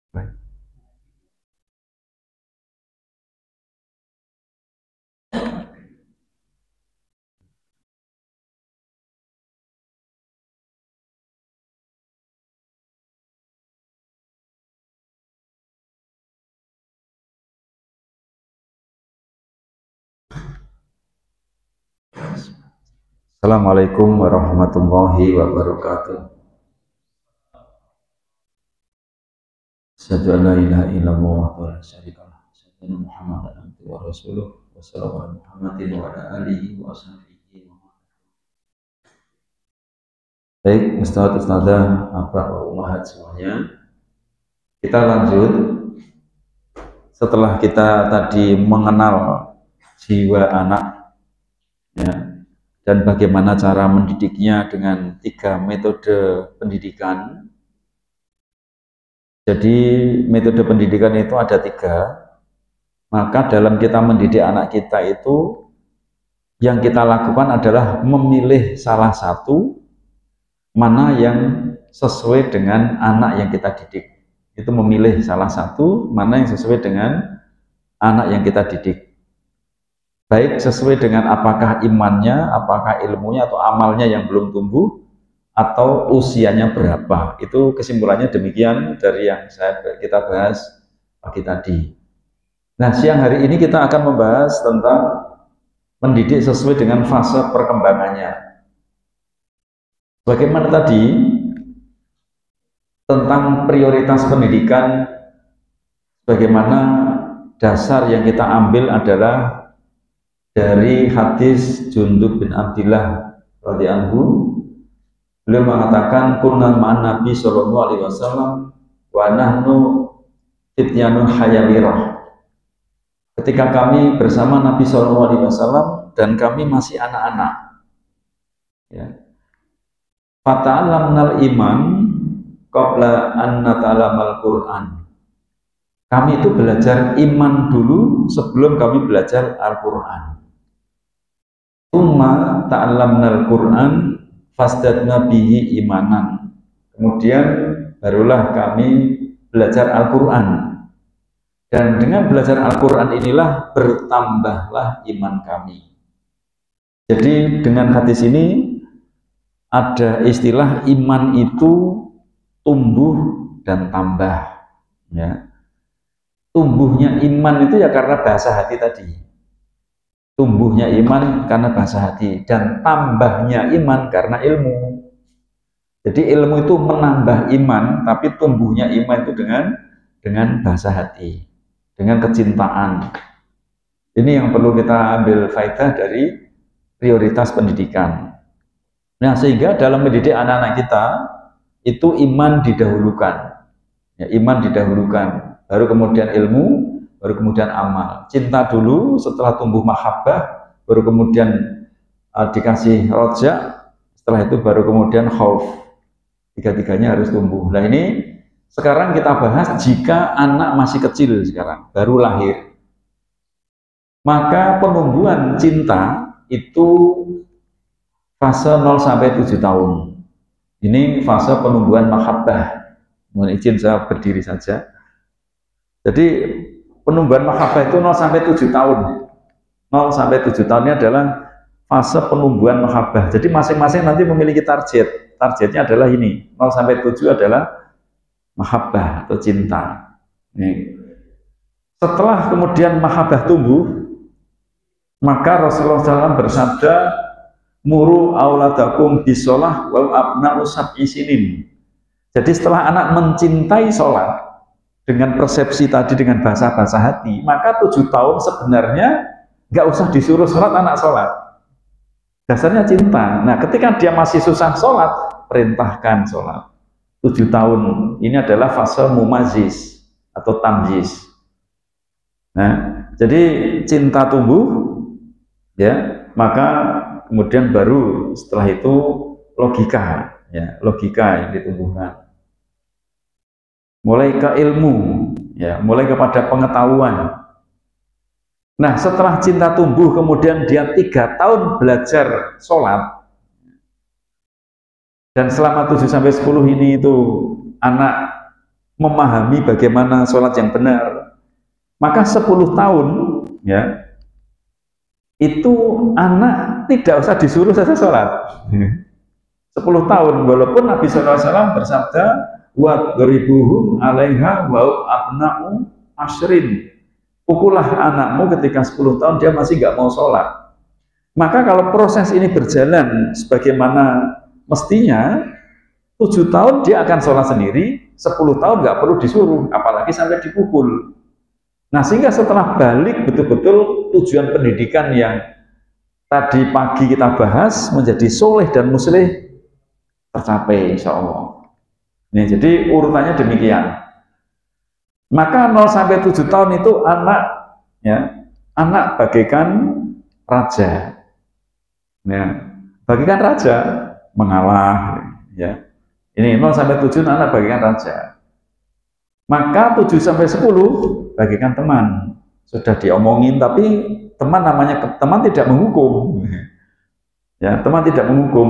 Baik. Assalamualaikum warahmatullahi wabarakatuh. Asyhadu an la ilaha illallah wa la syarika lah. Asyhadu anna Muhammadan abduhu wa rasuluh. Wassalamu ala Muhammadin wa ala alihi wa sahbihi. Baik, Ustaz, Ustazah, Bapak, Ummahat semuanya. Kita lanjut. Setelah kita tadi mengenal jiwa anak, ya, dan bagaimana cara mendidiknya dengan 3 metode pendidikan. Jadi metode pendidikan itu ada 3. Maka dalam kita mendidik anak kita itu, yang kita lakukan adalah memilih salah satu mana yang sesuai dengan anak yang kita didik. Itu memilih salah satu mana yang sesuai dengan anak yang kita didik. Baik sesuai dengan apakah imannya, apakah ilmunya, atau amalnya yang belum tumbuh, atau usianya berapa. Itu kesimpulannya demikian dari yang kita bahas pagi tadi. Nah, siang hari ini kita akan membahas tentang mendidik sesuai dengan fase perkembangannya. Bagaimana tadi tentang prioritas pendidikan, bagaimana dasar yang kita ambil adalah dari hadis Jundub bin Abdillah radhiyallahu anhu. Beliau mengatakan, kunna ma'an Nabi sallallahu alaihi wasallam wa nahnu fityanun hayawirah. Ketika kami bersama Nabi sallallahu alaihi wasallam dan kami masih anak-anak, ya. Fata'allamnal iman qabla an nata'allamal Qur'an. Kami itu belajar iman dulu sebelum kami belajar Al-Qur'an. Tsumma ta'allamnal Qur'an fasdadna bihi imanan. Kemudian barulah kami belajar Al-Qur'an. Dan dengan belajar Al-Qur'an inilah bertambahlah iman kami. Jadi dengan hadis ini ada istilah iman itu tumbuh dan tambah, ya. Tumbuhnya iman itu ya karena bahasa hati tadi. Tumbuhnya iman karena bahasa hati, dan tambahnya iman karena ilmu. Jadi ilmu itu menambah iman, tapi tumbuhnya iman itu dengan bahasa hati, dengan kecintaan. Ini yang perlu kita ambil faedah dari prioritas pendidikan. Nah, sehingga dalam mendidik anak-anak kita itu iman didahulukan, ya, iman didahulukan, baru kemudian ilmu, baru kemudian amal. Cinta dulu, setelah tumbuh mahabbah, baru kemudian dikasih roja, setelah itu baru kemudian khauf. Tiga-tiganya harus tumbuh. Nah, ini sekarang kita bahas jika anak masih kecil sekarang, baru lahir. Maka penumbuhan cinta itu fase 0 sampai 7 tahun. Ini fase penumbuhan mahabbah. Mohon izin saya berdiri saja. Jadi penumbuhan mahabbah itu 0 sampai 7 tahun. 0 sampai 7 tahun ini adalah fase penumbuhan mahabbah. Jadi masing-masing nanti memiliki target. Targetnya adalah ini. 0 sampai 7 adalah mahabbah atau cinta. Ini. Setelah kemudian mahabbah tumbuh, maka Rasulullah SAW bersabda, muru auladakum bisolah wal abna'u sab'i sinin. Jadi setelah anak mencintai sholat dengan persepsi tadi, dengan bahasa-bahasa hati, maka 7 tahun sebenarnya nggak usah disuruh sholat, anak sholat. Dasarnya cinta. Nah, ketika dia masih susah sholat, perintahkan sholat. 7 tahun ini adalah fase mumazis atau tamjiz. Nah, jadi cinta tumbuh, ya, maka kemudian baru setelah itu logika, ya, logika yang ditumbuhkan. Mulai ke ilmu, ya, mulai kepada pengetahuan. Nah, setelah cinta tumbuh, kemudian dia 3 tahun belajar sholat, dan selama 7 sampai 10 ini itu anak memahami bagaimana sholat yang benar, maka 10 tahun ya itu anak tidak usah disuruh saja sholat. 10 tahun, walaupun Nabi SAW bersabda wa ghribuhum 'alaiha wa abna'u asyrin, pukullah anakmu ketika 10 tahun dia masih nggak mau sholat. Maka kalau proses ini berjalan sebagaimana mestinya, 7 tahun dia akan sholat sendiri, 10 tahun nggak perlu disuruh, apalagi sampai dipukul. Nah, sehingga setelah balik betul-betul tujuan pendidikan yang tadi pagi kita bahas menjadi soleh dan musleh tercapai insya Allah. Nih, jadi urutannya demikian. Maka 0 sampai 7 tahun itu anak ya, anak bagaikan raja. Ya, bagaikan raja mengalah ya. Ini 0 sampai 7 anak bagaikan raja. Maka 7 sampai 10 bagaikan teman. Sudah diomongin tapi teman namanya teman tidak menghukum. Ya, teman tidak menghukum.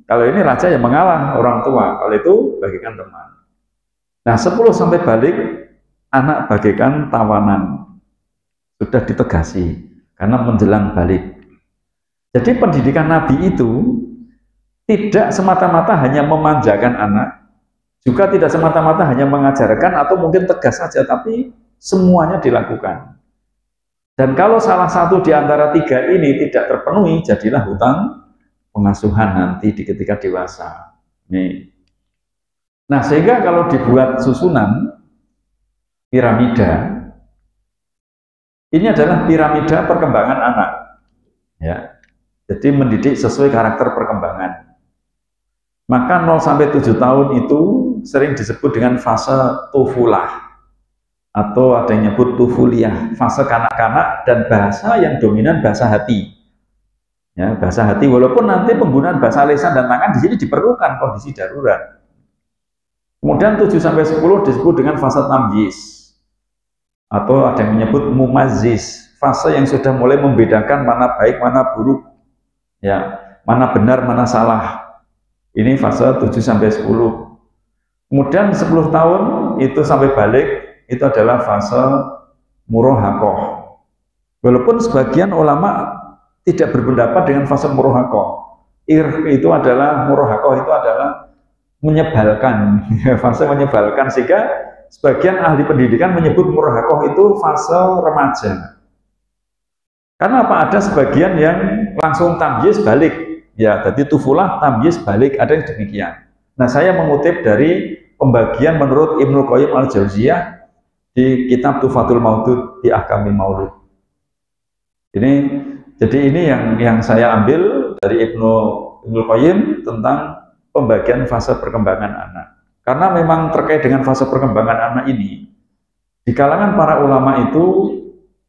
Kalau ini raja yang mengalah orang tua, kalau itu bagaikan teman. Nah, 10 sampai balik anak bagaikan tawanan. Sudah ditegasi karena menjelang balik. Jadi pendidikan Nabi itu tidak semata-mata hanya memanjakan anak, juga tidak semata-mata hanya mengajarkan atau mungkin tegas saja, tapi semuanya dilakukan. Dan kalau salah satu di antara 3 ini tidak terpenuhi, jadilah hutang pengasuhan nanti di ketika dewasa. Nih. Nah, sehingga kalau dibuat susunan piramida, ini adalah piramida perkembangan anak. Ya. Jadi mendidik sesuai karakter perkembangan. Maka 0 sampai 7 tahun itu sering disebut dengan fase tufulah, atau ada yang nyebut tufuliyah, fase kanak-kanak, dan bahasa yang dominan bahasa hati. Ya, bahasa hati, walaupun nanti penggunaan bahasa lisan dan tangan di sini diperlukan kondisi darurat. Kemudian 7 sampai 10 disebut dengan fase tamyiz, atau ada yang menyebut mumaziz, fase yang sudah mulai membedakan mana baik, mana buruk, ya, mana benar, mana salah. Ini fase 7 sampai 10. Kemudian 10 tahun itu sampai balik itu adalah fase murahaqah. Walaupun sebagian ulama tidak berpendapat dengan fase murahaqah. Murahaqah itu adalah menyebalkan, fase menyebalkan, sehingga sebagian ahli pendidikan menyebut murahaqah itu fase remaja. Karena apa? Ada sebagian yang langsung tamyiz balik. Ya, jadi tufulah, tamyiz, balik, ada yang demikian. Nah, saya mengutip dari pembagian menurut Ibnu Qayyim al-Jauziyah di kitab Tuhfatul Maudud di Ahkamil Maulud. Jadi ini yang saya ambil dari Ibnu Qayyim tentang pembagian fase perkembangan anak. Karena memang terkait dengan fase perkembangan anak ini, di kalangan para ulama itu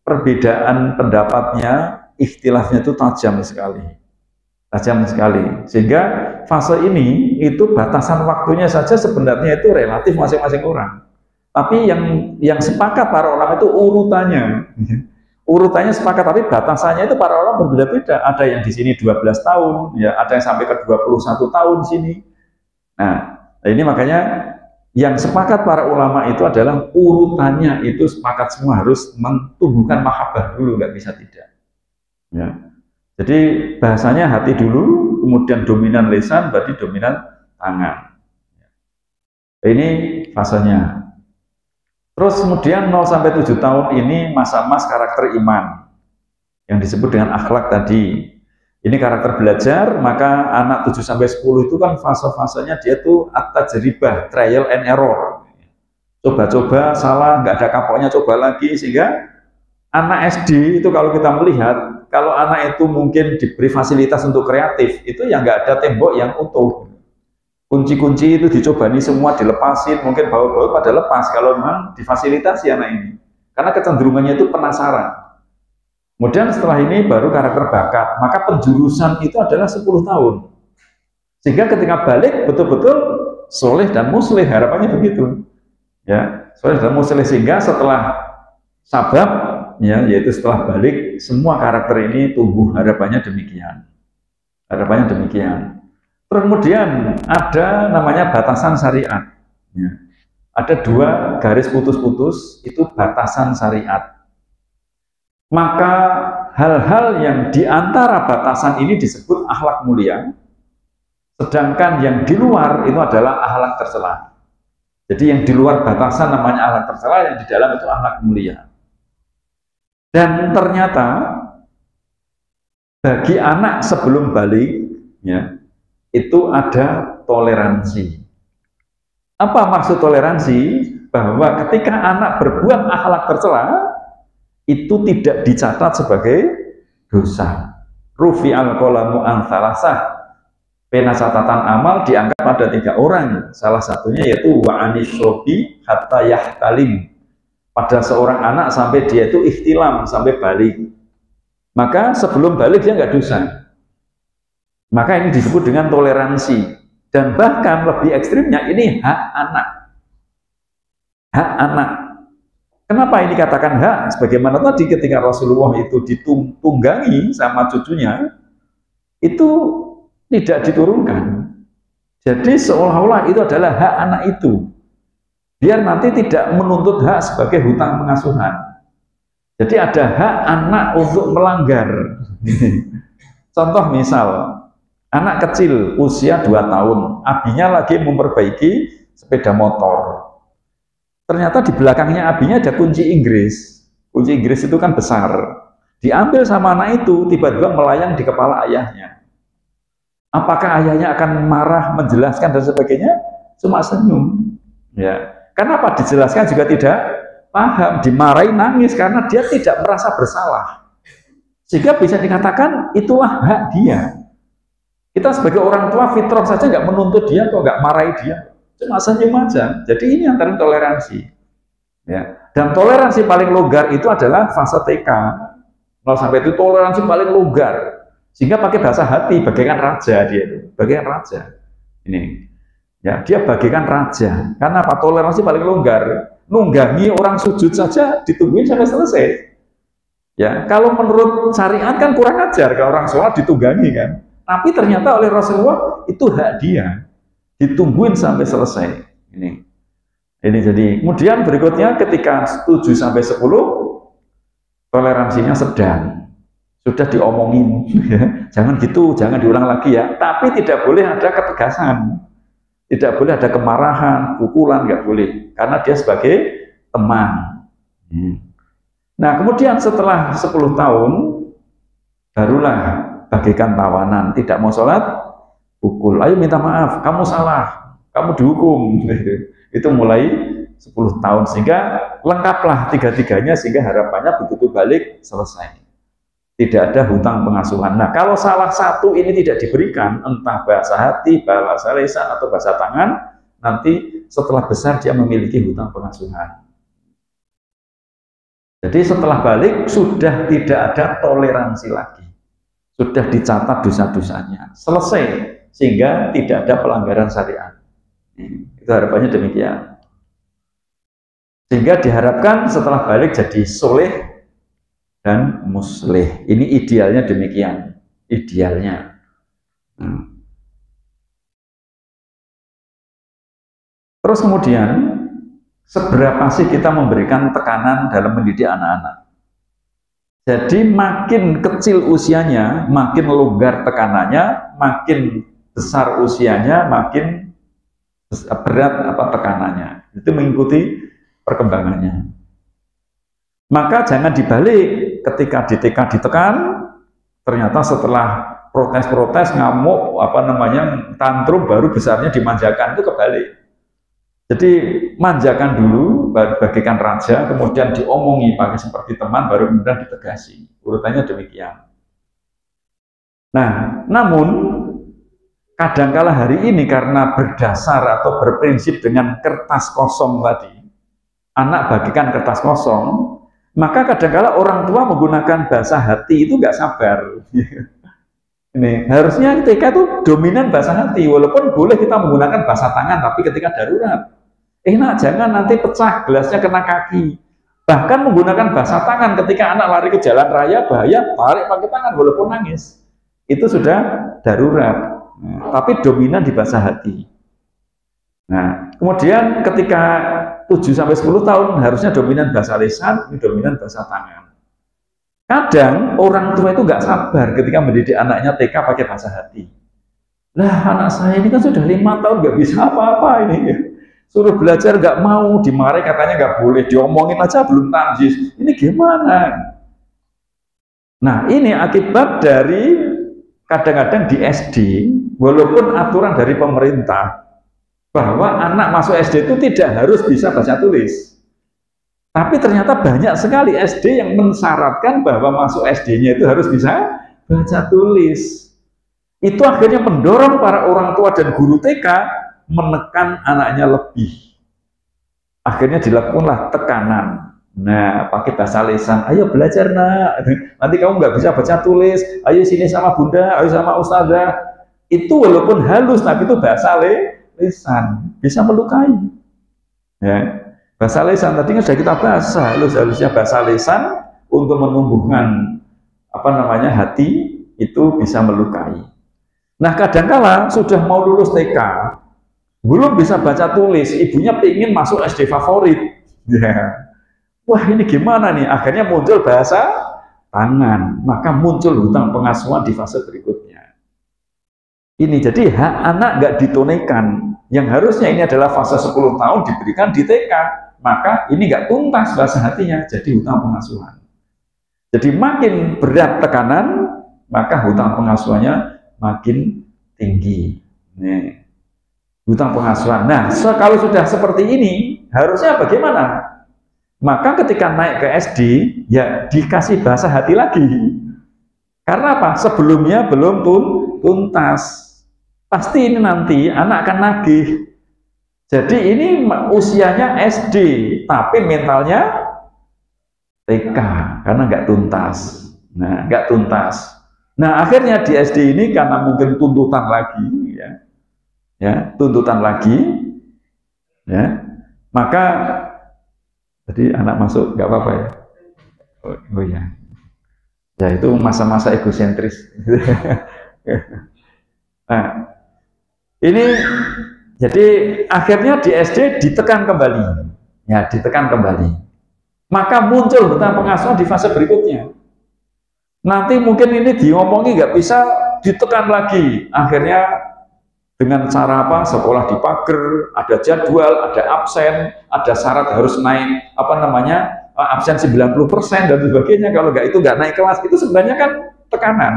perbedaan pendapatnya, ikhtilafnya itu tajam sekali. Sehingga fase ini itu batasan waktunya saja sebenarnya itu relatif masing-masing orang. Tapi yang sepakat para ulama itu urutannya sepakat, tapi batasannya itu para ulama berbeda-beda. Ada yang di sini 12 tahun, ya, ada yang sampai ke 21 tahun sini. Nah, ini makanya yang sepakat para ulama itu adalah urutannya itu sepakat semua harus mentumbuhkan mahabbah dulu, nggak bisa tidak. Ya. Jadi bahasanya hati dulu, kemudian dominan lisan, berarti dominan tangan. Ini fasenya. Terus kemudian 0 sampai 7 tahun ini masa-masa karakter iman yang disebut dengan akhlak tadi. Ini karakter belajar, maka anak 7 sampai 10 itu kan fase-fasenya dia tuh at-tajribah, trial and error. Coba-coba salah, nggak ada kapoknya, coba lagi, sehingga anak SD itu kalau kita melihat, kalau anak itu mungkin diberi fasilitas untuk kreatif, itu ya nggak ada tembok yang utuh. Kunci-kunci itu dicoba nih semua dilepasin, mungkin baut-baut pada lepas kalau memang difasilitasi anak ini. Karena kecenderungannya itu penasaran. Kemudian setelah ini baru karakter bakat, maka penjurusan itu adalah 10 tahun. Sehingga ketika balik betul-betul soleh dan musleh, harapannya begitu. Ya, soleh dan musleh, sehingga setelah sabab, ya, yaitu setelah balik, semua karakter ini tumbuh, harapannya demikian. Harapannya demikian. Terus kemudian ada namanya batasan syariat. Ya. Ada dua garis putus-putus, itu batasan syariat. Maka hal-hal yang di antara batasan ini disebut akhlak mulia, sedangkan yang di luar itu adalah akhlak tercela. Jadi yang di luar batasan namanya akhlak tercela, yang di dalam itu akhlak mulia. Dan ternyata bagi anak sebelum balik, ya, itu ada toleransi. Apa maksud toleransi? Bahwa ketika anak berbuat akhlak tercela, itu tidak dicatat sebagai dosa. Rufi al-qalamu an salasah. Pena catatan amal diangkat pada 3 orang. Salah satunya yaitu wa anisrobi hatta yahtalim. Pada seorang anak sampai dia itu ihtilam, sampai balik. Maka sebelum balik dia nggak dosa. Maka ini disebut dengan toleransi. Dan bahkan lebih ekstrimnya ini hak anak. Hak anak. Kenapa ini katakan hak? Sebagaimana tadi ketika Rasulullah itu ditunggangi sama cucunya, itu tidak diturunkan. Jadi seolah-olah itu adalah hak anak itu. Biar nanti tidak menuntut hak sebagai hutang pengasuhan. Jadi ada hak anak untuk melanggar. Contoh misal, anak kecil usia 2 tahun, abinya lagi memperbaiki sepeda motor. Ternyata di belakangnya abinya ada kunci Inggris. Kunci Inggris itu kan besar. Diambil sama anak itu, tiba-tiba melayang di kepala ayahnya. Apakah ayahnya akan marah, menjelaskan dan sebagainya? Cuma senyum. Ya. Kenapa dijelaskan juga tidak paham, dimarahi nangis karena dia tidak merasa bersalah. Sehingga bisa dikatakan itulah hak dia. Kita sebagai orang tua fitrah saja nggak menuntut dia atau nggak marahi dia, cuma senyum aja. Jadi ini antara toleransi. Ya. Dan toleransi paling longgar itu adalah fase TK. 0 sampai itu toleransi paling longgar. Sehingga pakai bahasa hati, bagaikan raja dia itu, bagaikan raja. Ini, ya dia bagaikan raja. Karena apa? Toleransi paling longgar. Nunggangi orang sujud saja ditungguin sampai selesai. Ya, kalau menurut syariat kan kurang ajar kalau orang sholat ditunggangi kan. Tapi ternyata oleh Rasulullah itu hak dia, ditungguin sampai selesai. Ini jadi kemudian berikutnya ketika 7 sampai 10 toleransinya sedang, sudah diomongin, ya. Jangan gitu, jangan diulang lagi ya. Tapi tidak boleh ada ketegasan, tidak boleh ada kemarahan, pukulan, nggak boleh, karena dia sebagai teman. Nah kemudian setelah 10 tahun barulah bagaikan tawanan, tidak mau sholat, pukul, ayo minta maaf, kamu salah, kamu dihukum. Itu mulai 10 tahun, sehingga lengkaplah tiga-tiganya, sehingga harapannya begitu balik, selesai. Tidak ada hutang pengasuhan. Nah kalau salah satu ini tidak diberikan, entah bahasa hati, bahasa lisan, atau bahasa tangan, nanti setelah besar dia memiliki hutang pengasuhan. Jadi setelah balik, sudah tidak ada toleransi lagi. Sudah dicatat dosa-dosanya, selesai, sehingga tidak ada pelanggaran syariat. Itu harapannya demikian. Sehingga diharapkan setelah balik jadi soleh dan musleh. Ini idealnya demikian, idealnya. Terus kemudian, seberapa sih kita memberikan tekanan dalam mendidik anak-anak? Jadi makin kecil usianya, makin longgar tekanannya, makin besar usianya, makin berat tekanannya. Itu mengikuti perkembangannya. Maka jangan dibalik, ketika di TK ditekan, ternyata setelah protes-protes, ngamuk, tantrum, baru besarnya dimanjakan, itu kebalik. Jadi manjakan dulu, baru bagaikan raja, kemudian diomongi pakai seperti teman, baru kemudian ditegasi. Urutannya demikian. Nah, namun kadangkala hari ini karena berdasar atau berprinsip dengan kertas kosong tadi, anak bagikan kertas kosong, maka kadangkala orang tua menggunakan bahasa hati itu nggak sabar. Ini harusnya TK itu dominan bahasa hati, walaupun boleh kita menggunakan bahasa tangan, tapi ketika darurat. Jangan nanti pecah, gelasnya kena kaki. Bahkan menggunakan bahasa tangan ketika anak lari ke jalan raya, bahaya, tarik pakai tangan walaupun nangis. Itu sudah darurat. Tapi dominan di bahasa hati. Nah, kemudian ketika 7-10 tahun harusnya dominan bahasa lisan, dominan bahasa tangan. Kadang orang tua itu nggak sabar ketika mendidik anaknya TK pakai bahasa hati. Lah, anak saya ini kan sudah 5 tahun nggak bisa apa-apa ini. Suruh belajar nggak mau, dimarahi katanya nggak boleh, diomongin aja belum tamyiz. Ini gimana? Nah, ini akibat dari kadang-kadang di SD, walaupun aturan dari pemerintah bahwa anak masuk SD itu tidak harus bisa baca tulis. Tapi ternyata banyak sekali SD yang mensyaratkan bahwa masuk SD-nya itu harus bisa baca tulis. Itu akhirnya mendorong para orang tua dan guru TK menekan anaknya lebih. Akhirnya dilakukanlah tekanan. Nah, pakai bahasa lisan, ayo belajar nak, nanti kamu nggak bisa baca tulis, ayo sini sama bunda, ayo sama ustazah. Itu walaupun halus, tapi itu bahasa lisan, bisa melukai. Ya. Bahasa lisan tadi kan sudah kita bahas, halus-halusnya bahasa lisan untuk menumbuhkan hati itu bisa melukai. Nah, kadangkala sudah mau lulus TK, belum bisa baca tulis, ibunya ingin masuk SD favorit. Ya. Wah, ini gimana nih? Akhirnya muncul bahasa tangan, maka muncul hutang pengasuhan di fase berikutnya. Ini jadi hak anak nggak ditunaikan. Yang harusnya ini adalah fase 10 tahun diberikan di TK. Maka ini nggak tuntas bahasa hatinya, jadi hutang pengasuhan. Jadi makin berat tekanan, maka hutang pengasuhannya makin tinggi. Nih, hutang pengasuhan. Nah, kalau sudah seperti ini, harusnya bagaimana? Maka ketika naik ke SD, ya dikasih bahasa hati lagi. Karena apa? Sebelumnya belum tuntas. Pasti ini nanti anak akan nagih. Jadi ini usianya SD, tapi mentalnya TK, karena nggak tuntas. Nah, nggak tuntas. Nah, akhirnya di SD ini karena mungkin tuntutan lagi, tuntutan lagi, maka jadi anak masuk nggak apa-apa ya. Oh ya, ya itu masa-masa egosentris. Nah, ini jadi akhirnya di SD ditekan kembali, ya ditekan kembali. Maka muncul hutang pengasuhan di fase berikutnya. Nanti mungkin ini diomongi nggak bisa, ditekan lagi. Akhirnya dengan cara apa? Sekolah dipager, ada jadwal, ada absen, ada syarat harus naik absen 90% dan sebagainya. Kalau nggak itu nggak naik kelas. Itu sebenarnya kan tekanan.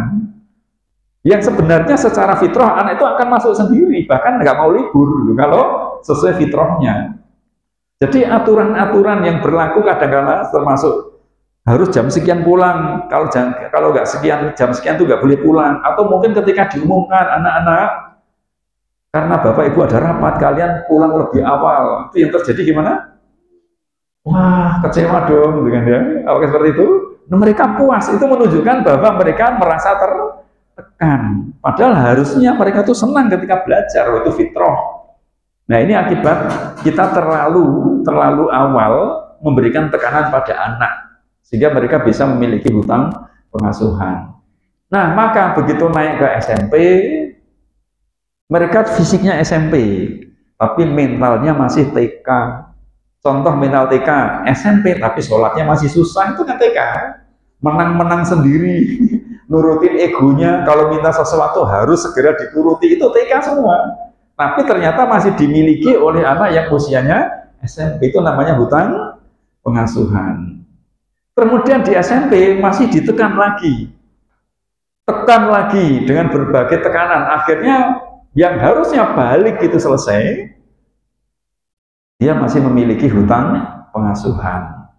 Yang sebenarnya secara fitrah anak itu akan masuk sendiri, bahkan nggak mau libur kalau sesuai fitrahnya. Jadi aturan-aturan yang berlaku kadang-kadang termasuk harus jam sekian pulang, kalau nggak jam sekian itu nggak boleh pulang, atau mungkin ketika diumumkan anak-anak karena bapak ibu ada rapat, kalian pulang lebih awal, itu yang terjadi gimana? Wah, kecewa dong dengan apakah seperti itu? Nah, mereka puas, itu menunjukkan bahwa mereka merasa tertekan. Padahal harusnya mereka tuh senang ketika belajar, itu fitrah. Nah, ini akibat kita terlalu awal memberikan tekanan pada anak, sehingga mereka bisa memiliki hutang pengasuhan. Nah, maka begitu naik ke SMP, mereka fisiknya SMP, tapi mentalnya masih TK. Contoh mental TK, SMP, tapi sholatnya masih susah, itu kan TK. Menang-menang sendiri, nurutin egonya, kalau minta sesuatu harus segera dituruti, itu TK semua. Tapi ternyata masih dimiliki oleh anak yang usianya SMP, itu namanya hutang pengasuhan. Kemudian di SMP masih ditekan lagi, tekan lagi dengan berbagai tekanan. Akhirnya yang harusnya balik itu selesai, dia masih memiliki hutang pengasuhan.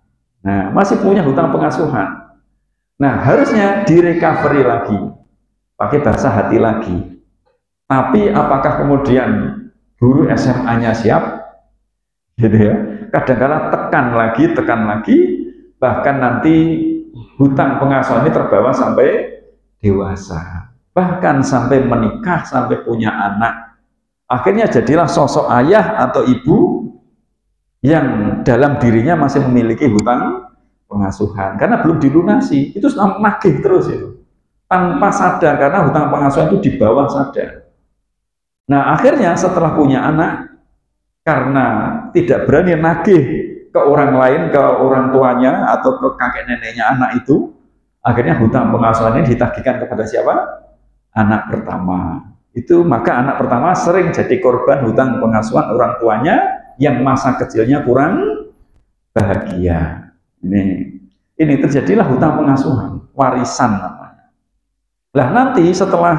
Nah, masih punya hutang pengasuhan. Nah, harusnya direcovery lagi, pakai bahasa hati lagi. Tapi apakah kemudian guru SMA-nya siap? Gitu ya. Kadang-kadang tekan lagi, bahkan nanti hutang pengasuhan ini terbawa sampai dewasa. Bahkan sampai menikah, sampai punya anak. Akhirnya jadilah sosok ayah atau ibu yang dalam dirinya masih memiliki hutang pengasuhan. Karena belum dilunasi, itu nagih terus itu. Tanpa sadar, karena hutang pengasuhan itu di bawah sadar. Nah, akhirnya setelah punya anak, karena tidak berani nagih ke orang lain, ke orang tuanya atau ke kakek neneknya anak itu, akhirnya hutang pengasuhan ini ditagihkan kepada siapa? Anak pertama. Itu maka anak pertama sering jadi korban hutang pengasuhan orang tuanya yang masa kecilnya kurang bahagia. Ini terjadilah hutang pengasuhan, warisan namanya. Lah nanti setelah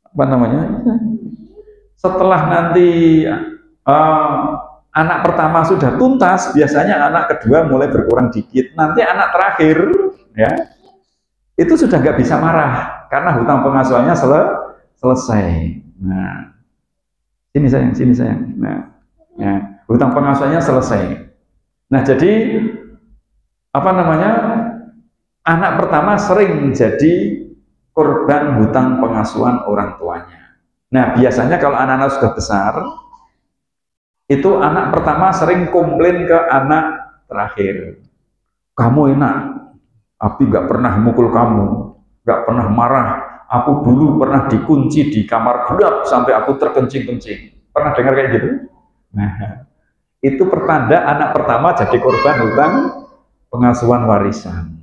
apa namanya? Setelah nanti anak pertama sudah tuntas, biasanya anak kedua mulai berkurang dikit. Nanti anak terakhir, ya, itu sudah nggak bisa marah karena hutang pengasuhannya selesai. Nah, sini sayang. Nah, ya, hutang pengasuhannya selesai. Nah, jadi apa namanya? Anak pertama sering menjadi korban hutang pengasuhan orang tuanya. Nah, biasanya kalau anak-anak sudah besar, itu anak pertama sering komplain ke anak terakhir. Kamu enak, Abi nggak pernah mukul kamu, nggak pernah marah. Aku dulu pernah dikunci di kamar gelap sampai aku terkencing-kencing. Pernah dengar kayak gitu? Nah, itu pertanda anak pertama jadi korban hutang pengasuhan warisan.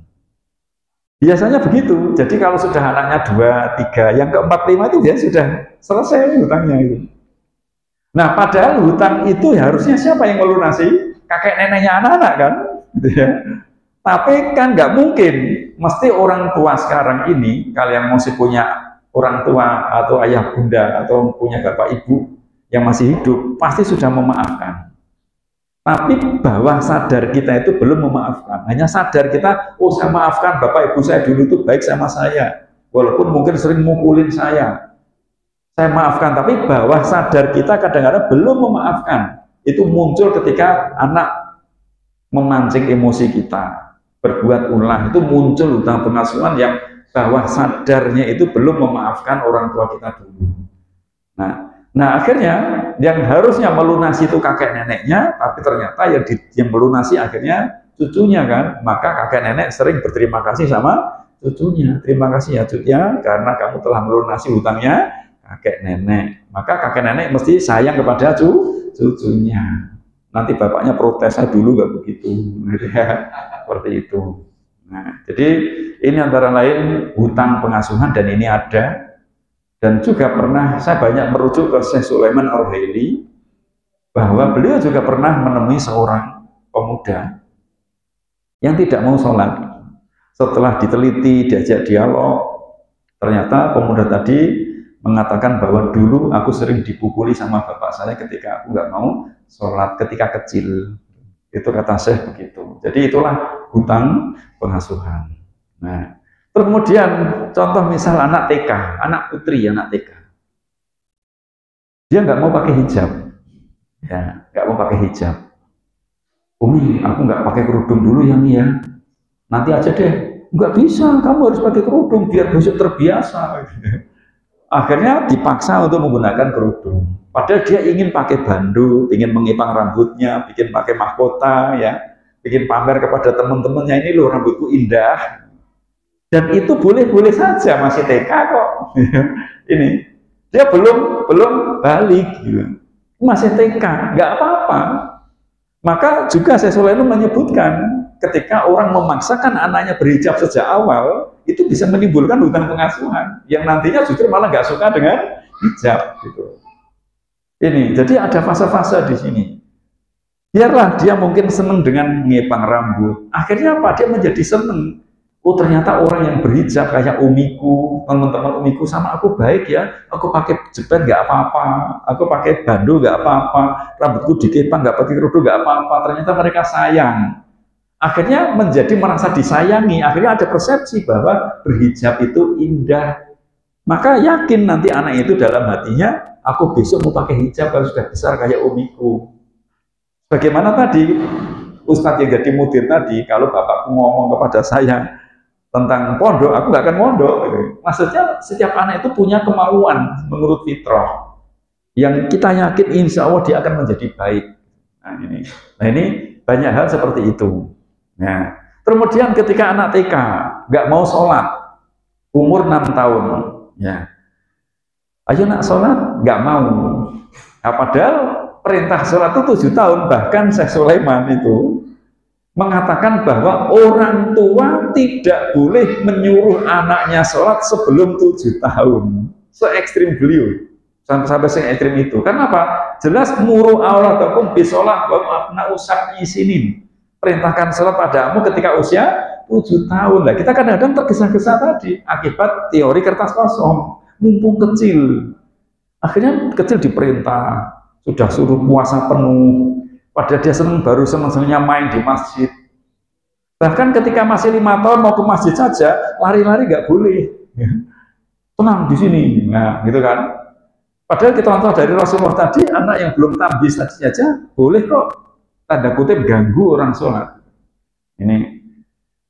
Biasanya begitu. Jadi kalau sudah anaknya 2, 3, yang keempat, 5 itu dia sudah selesai hutangnya itu. Nah, padahal hutang itu harusnya siapa yang melunasi? Kakek neneknya anak-anak kan? Gitu ya. Tapi kan nggak mungkin. Mesti orang tua sekarang ini, kalian masih punya orang tua atau ayah bunda atau punya bapak ibu yang masih hidup, pasti sudah memaafkan. Tapi bawah sadar kita itu belum memaafkan. Hanya sadar kita, oh saya maafkan bapak ibu saya dulu itu baik sama saya. Walaupun mungkin sering mukulin saya. Saya maafkan, tapi bawah sadar kita kadang-kadang belum memaafkan. Itu muncul ketika anak memancing emosi kita. Berbuat ulah, itu muncul hutang pengasuhan yang bawah sadarnya itu belum memaafkan orang tua kita dulu. Nah, akhirnya yang harusnya melunasi itu kakek neneknya, tapi ternyata yang melunasi akhirnya cucunya kan. Maka kakek nenek sering berterima kasih sama cucunya. Terima kasih ya cucunya, karena kamu telah melunasi hutangnya kakek nenek. Maka kakek nenek mesti sayang kepada cucunya. Nanti bapaknya protes, saya dulu gak begitu. Seperti itu. Nah, jadi ini antara lain hutang pengasuhan, dan ini ada. Dan juga pernah saya banyak merujuk ke Syekh Sulaiman Al-Haili, bahwa beliau juga pernah menemui seorang pemuda yang tidak mau sholat. Setelah diteliti, diajak dialog, ternyata pemuda tadi mengatakan bahwa dulu aku sering dipukuli sama bapak saya ketika aku nggak mau sholat ketika kecil. Itu kata Syekh begitu. Jadi itulah hutang pengasuhan. Nah, terus kemudian contoh misal anak TK, anak putri, anak TK. Dia nggak mau pakai hijab. Ya, nggak mau pakai hijab. Umi, aku nggak pakai kerudung dulu ya Mi ya. Nanti aja deh. Nggak bisa, kamu harus pakai kerudung biar besok terbiasa. Akhirnya dipaksa untuk menggunakan kerudung. Padahal dia ingin pakai bandu, ingin mengipang rambutnya, bikin pakai mahkota, ya, bikin pamer kepada teman-temannya, ini loh rambutku indah. Dan itu boleh-boleh saja, masih TK kok. Ini dia belum balik, gitu. Masih TK, nggak apa-apa. Maka juga Syekh Sulaiman menyebutkan, ketika orang memaksakan anaknya berhijab sejak awal, itu bisa menimbulkan hutang pengasuhan yang nantinya justru malah nggak suka dengan hijab, gitu. Ini, jadi ada fase-fase di sini. Biarlah dia mungkin senang dengan ngepang rambut. Akhirnya apa? Dia menjadi senang. Oh, ternyata orang yang berhijab kayak umiku, teman-teman umiku sama aku baik ya. Aku pakai jepit nggak apa-apa, aku pakai bandu nggak apa-apa, rambutku dikepang nggak pakai kerudung nggak apa-apa. Ternyata mereka sayang. Akhirnya menjadi merasa disayangi. Akhirnya ada persepsi bahwa berhijab itu indah. Maka yakin nanti anak itu dalam hatinya, aku besok mau pakai hijab kalau sudah besar kayak umiku. Bagaimana tadi Ustadz yang jadi mudir tadi, kalau bapakku ngomong kepada saya tentang pondok, aku nggak akan mondok. Maksudnya setiap anak itu punya kemauan menurut fitrah yang kita yakin insya Allah dia akan menjadi baik. Nah ini banyak hal seperti itu. Nah, kemudian ketika anak TK nggak mau sholat, umur 6 tahun, ya, ayo nak sholat, nggak mau. Nah, padahal perintah sholat itu 7 tahun. Bahkan Syekh Sulaiman itu mengatakan bahwa orang tua tidak boleh menyuruh anaknya sholat sebelum 7 tahun. So ekstrim beliau, sampai se-ekstrim itu. Kenapa? Jelas muru auladakum bisolah wa abna usai sinin. Perintahkan sholat padamu ketika usia 7 tahun. Lah kita kadang-kadang tergesa-gesa tadi akibat teori kertas kosong. Mumpung kecil, akhirnya kecil diperintah, sudah suruh puasa penuh. Padahal dia baru senang-senangnya main di masjid. Bahkan ketika masih 5 tahun mau ke masjid saja, lari-lari nggak boleh. Tenang di sini, nah gitu kan. Padahal kita contoh dari Rasulullah tadi, anak yang belum tamyiz tadi saja boleh kok tanda kutip ganggu orang sholat. Ini,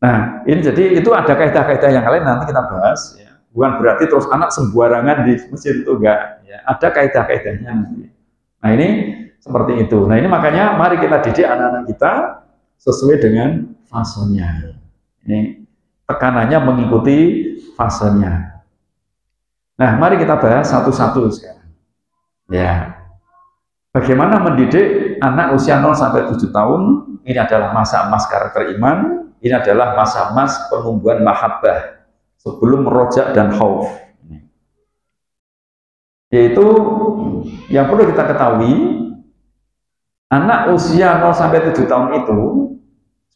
nah ini jadi itu ada kaidah-kaidah yang lain nanti kita bahas. Ya. Bukan berarti terus anak sembarangan di masjid itu enggak. Ya. Ada kaidah-kaidahnya nanti. Nah ini seperti itu. Nah ini makanya mari kita didik anak-anak kita sesuai dengan fasenya. Ini tekanannya mengikuti fasenya. Nah mari kita bahas satu-satu sekarang. Ya, bagaimana mendidik anak usia 0 sampai 7 tahun? Ini adalah masa emas karakter iman. Ini adalah masa emas penumbuhan mahabbah sebelum rojak dan khauf. Yaitu yang perlu kita ketahui, anak usia 0 sampai 7 tahun itu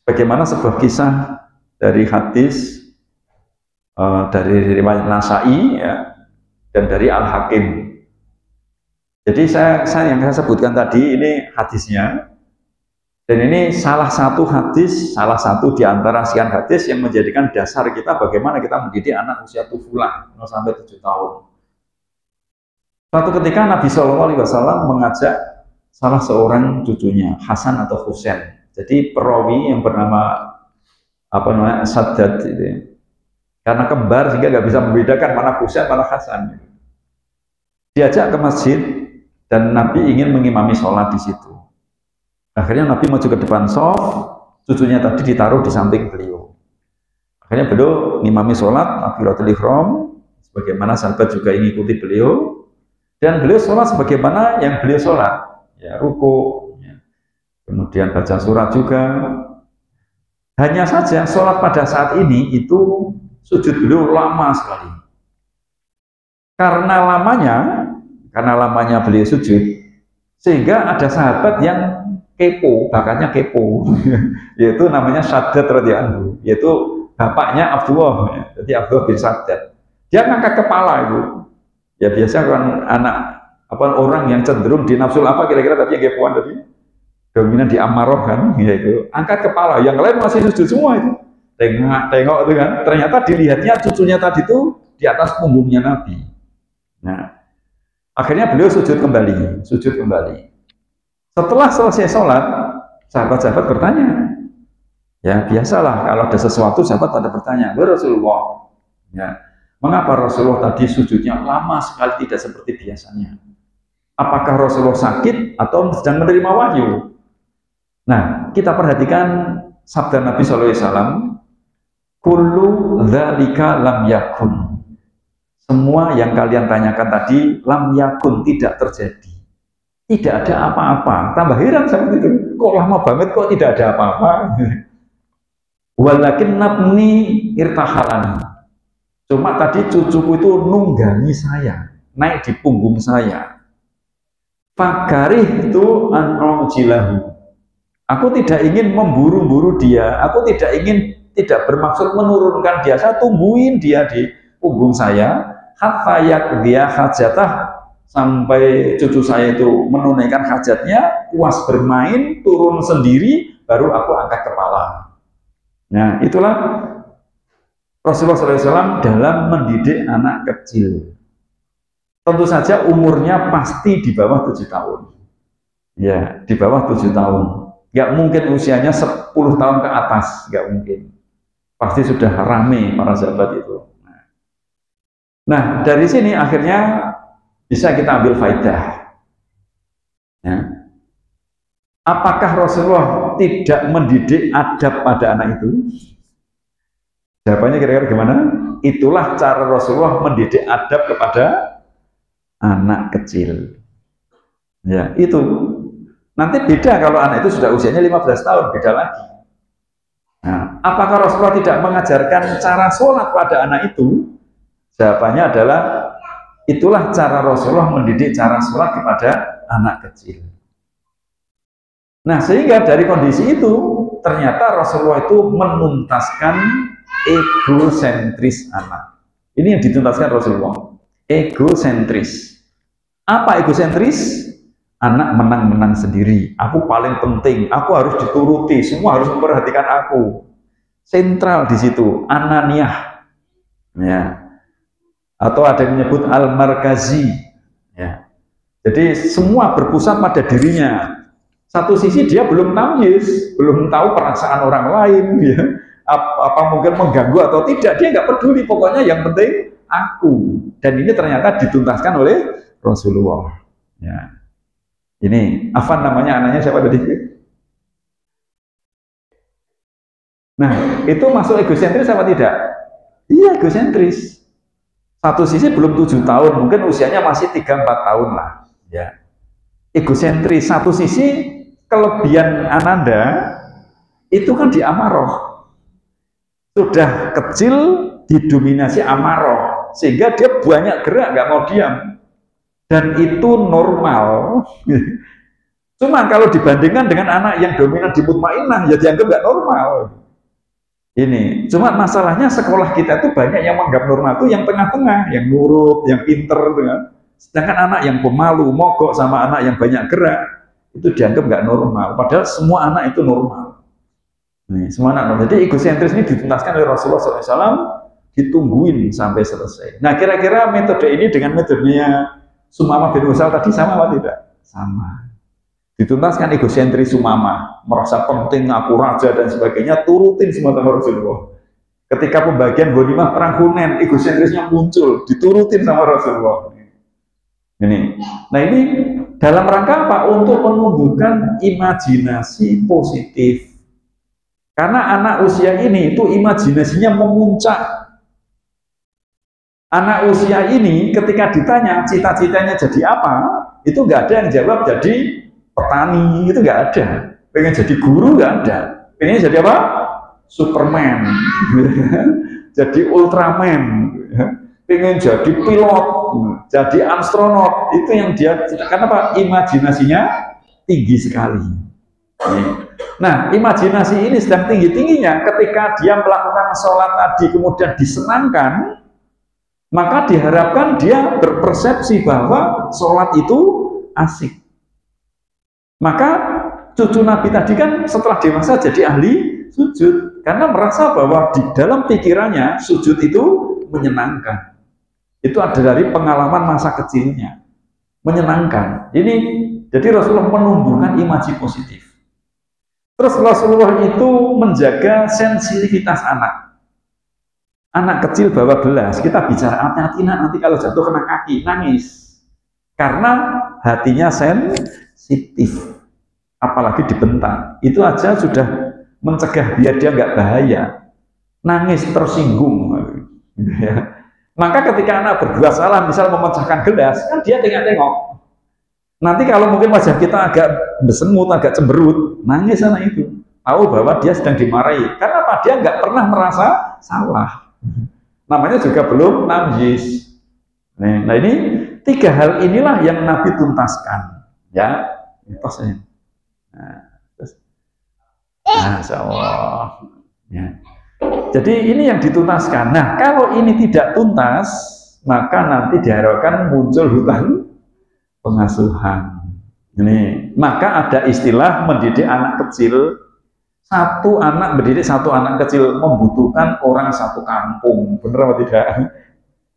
bagaimana sebuah kisah dari hadis dari riwayat Nasai ya, dan dari Al-Hakim. Jadi yang saya sebutkan tadi ini hadisnya, dan ini salah satu hadis, salah satu di antara sekian hadis yang menjadikan dasar kita bagaimana kita mendidik anak usia tufulah 0 sampai 7 tahun. Suatu ketika Nabi SAW mengajak salah seorang cucunya, Hasan atau Husain. Jadi perawi yang bernama Saddad itu. Karena kembar sehingga nggak bisa membedakan mana Husain mana Hasan. Diajak ke masjid dan Nabi ingin mengimami sholat di situ. Akhirnya Nabi maju ke depan shaf, cucunya tadi ditaruh di samping beliau. Akhirnya beliau mengimami sholat, takbiratul ihram, sebagaimana sahabat juga ingin ikuti beliau. Dan beliau sholat sebagaimana yang beliau sholat, ya ruku, ya. Kemudian baca surat juga. Hanya saja sholat pada saat ini itu sujud beliau lama sekali. Karena lamanya beliau sujud, sehingga ada sahabat yang kepo, bakatnya kepo, yaitu namanya Saddad radhiyallahu anhu, yaitu bapaknya Abdullah, ya. Jadi Abdullah bin Saddad. Dia ngangkat kepala itu. Ya biasa kan orang yang cenderung di nafsul apa kira-kira tapi yang kepoan tadi dominan di amarah kan, yaitu angkat kepala, yang lain masih sujud semua itu. Tengok itu kan, ternyata dilihatnya cucunya tadi itu di atas punggungnya Nabi. Nah, akhirnya beliau sujud kembali. Setelah selesai sholat, sahabat-sahabat bertanya. Ya biasalah kalau ada sesuatu sahabat pada bertanya, Rasulullah, ya. Mengapa Rasulullah tadi sujudnya lama sekali tidak seperti biasanya? Apakah Rasulullah sakit atau sedang menerima wahyu? Nah, kita perhatikan sabda Nabi SAW, kullu dzalika lam yakun. Semua yang kalian tanyakan tadi, lam yakun, tidak terjadi. Tidak ada apa-apa. Tambah heran seperti itu. Kok lama banget kok tidak ada apa-apa? Walakin nabni irtahalan. Cuma tadi cucuku itu nunggangi saya, naik di punggung saya. Fakarih itu an-ujilahu. Aku tidak ingin memburu-buru dia, aku tidak bermaksud menurunkan dia, saya tungguin dia di punggung saya, hatta yaqdiya hajatah, sampai cucu saya itu menunaikan hajatnya, puas bermain, turun sendiri, baru aku angkat kepala. Nah, itulah Rasulullah SAW dalam mendidik anak kecil. Tentu saja umurnya pasti di bawah 7 tahun. Ya, di bawah 7 tahun. Nggak mungkin usianya 10 tahun ke atas, nggak mungkin. Pasti sudah rame para sahabat itu. Nah, dari sini akhirnya bisa kita ambil faidah. Ya. Apakah Rasulullah tidak mendidik adab pada anak itu? Jawabannya kira-kira gimana? Itulah cara Rasulullah mendidik adab kepada anak kecil. Ya, itu Nanti beda kalau anak itu sudah usianya 15 tahun, beda lagi. Nah, apakah Rasulullah tidak mengajarkan cara sholat pada anak itu? Jawabannya adalah, itulah cara Rasulullah mendidik cara sholat kepada anak kecil. Nah, sehingga dari kondisi itu, ternyata Rasulullah itu menuntaskan egosentris anak. Ini yang dituntaskan Rasulullah. Egosentris. Apa egosentris? Anak menang-menang sendiri. Aku paling penting, aku harus dituruti, semua harus memperhatikan aku. Sentral di situ, ananiyah. Ya. Atau ada yang menyebut al-markazi. Ya. Jadi semua berpusat pada dirinya. Satu sisi dia belum tamyiz, belum tahu perasaan orang lain, ya. Apa mungkin mengganggu atau tidak, dia nggak peduli, pokoknya yang penting aku. Dan ini ternyata dituntaskan oleh Rasulullah. Ya. Ini Afan namanya, anaknya siapa tadi? Nah, itu masuk egosentris apa tidak? Iya, egosentris. Satu sisi belum 7 tahun, mungkin usianya masih 3-4 tahun lah. Ya. Egosentris. Satu sisi kelebihan Ananda itu kan di amaroh. Sudah kecil didominasi amaroh, sehingga dia banyak gerak, nggak mau diam. Dan itu normal. Cuma kalau dibandingkan dengan anak yang dominan di mutmainah, ya dianggap nggak normal. Ini, cuma masalahnya sekolah kita itu banyak yang menganggap normal itu yang tengah-tengah, yang nurut, yang pinter, kan? Sedangkan anak yang pemalu, mogok sama anak yang banyak gerak, itu dianggap nggak normal. Padahal semua anak itu normal. Nih, semua anak normal. Jadi egosentris ini dituntaskan oleh Rasulullah SAW, ditungguin sampai selesai. Nah, kira-kira metode ini dengan metodenya Sumamah bin Utsal tadi sama apa tidak? Sama. Dituntaskan egosentris Sumamah, merasa penting, aku raja dan sebagainya, turutin semua sama Rasulullah. Ketika pembagian ghanimah perang Hunain, egosentrisnya muncul, diturutin sama Rasulullah. Ini. Nah, ini dalam rangka apa? Untuk menumbuhkan imajinasi positif. Karena anak usia ini itu imajinasinya memuncak. Anak usia ini ketika ditanya cita-citanya jadi apa, itu nggak ada yang jawab jadi petani, itu nggak ada. Pengen jadi guru nggak ada. Pengen jadi apa? Superman, jadi Ultraman, pengen jadi pilot, jadi astronot. Itu yang dia citakan apa? Imajinasinya tinggi sekali. Nah, imajinasi ini sedang tinggi-tingginya ketika dia melakukan sholat tadi kemudian disenangkan, maka diharapkan dia berpersepsi bahwa sholat itu asik. Maka cucu Nabi tadi kan setelah dewasa jadi ahli sujud, karena merasa bahwa di dalam pikirannya sujud itu menyenangkan. Itu ada dari pengalaman masa kecilnya, menyenangkan. Ini jadi Rasulullah menumbuhkan imaji positif. Terus Rasulullah itu menjaga sensitivitas anak. Anak kecil bawa gelas, kita bicara hati-hati nanti kalau jatuh kena kaki, nangis. Karena hatinya sensitif, apalagi dibentak. Itu aja sudah mencegah biar dia nggak bahaya. Nangis tersinggung. Ya. Maka ketika anak berbuat salah, misal memecahkan gelas, kan dia tengok-tengok. Nanti kalau mungkin wajah kita agak bersemut, agak cemberut, nangis anak itu. Tahu bahwa dia sedang dimarahi. Karena apa? Dia nggak pernah merasa salah. Namanya juga belum tamyiz. Nah, ini 3 hal inilah yang Nabi tuntaskan, ya. Terus, Masya Allah. Ya. Jadi ini yang dituntaskan. Nah, kalau ini tidak tuntas, maka nanti diharapkan muncul hutan pengasuhan. Ini, maka ada istilah mendidik anak kecil. Satu anak mendidik satu anak kecil membutuhkan orang satu kampung, benar apa tidak?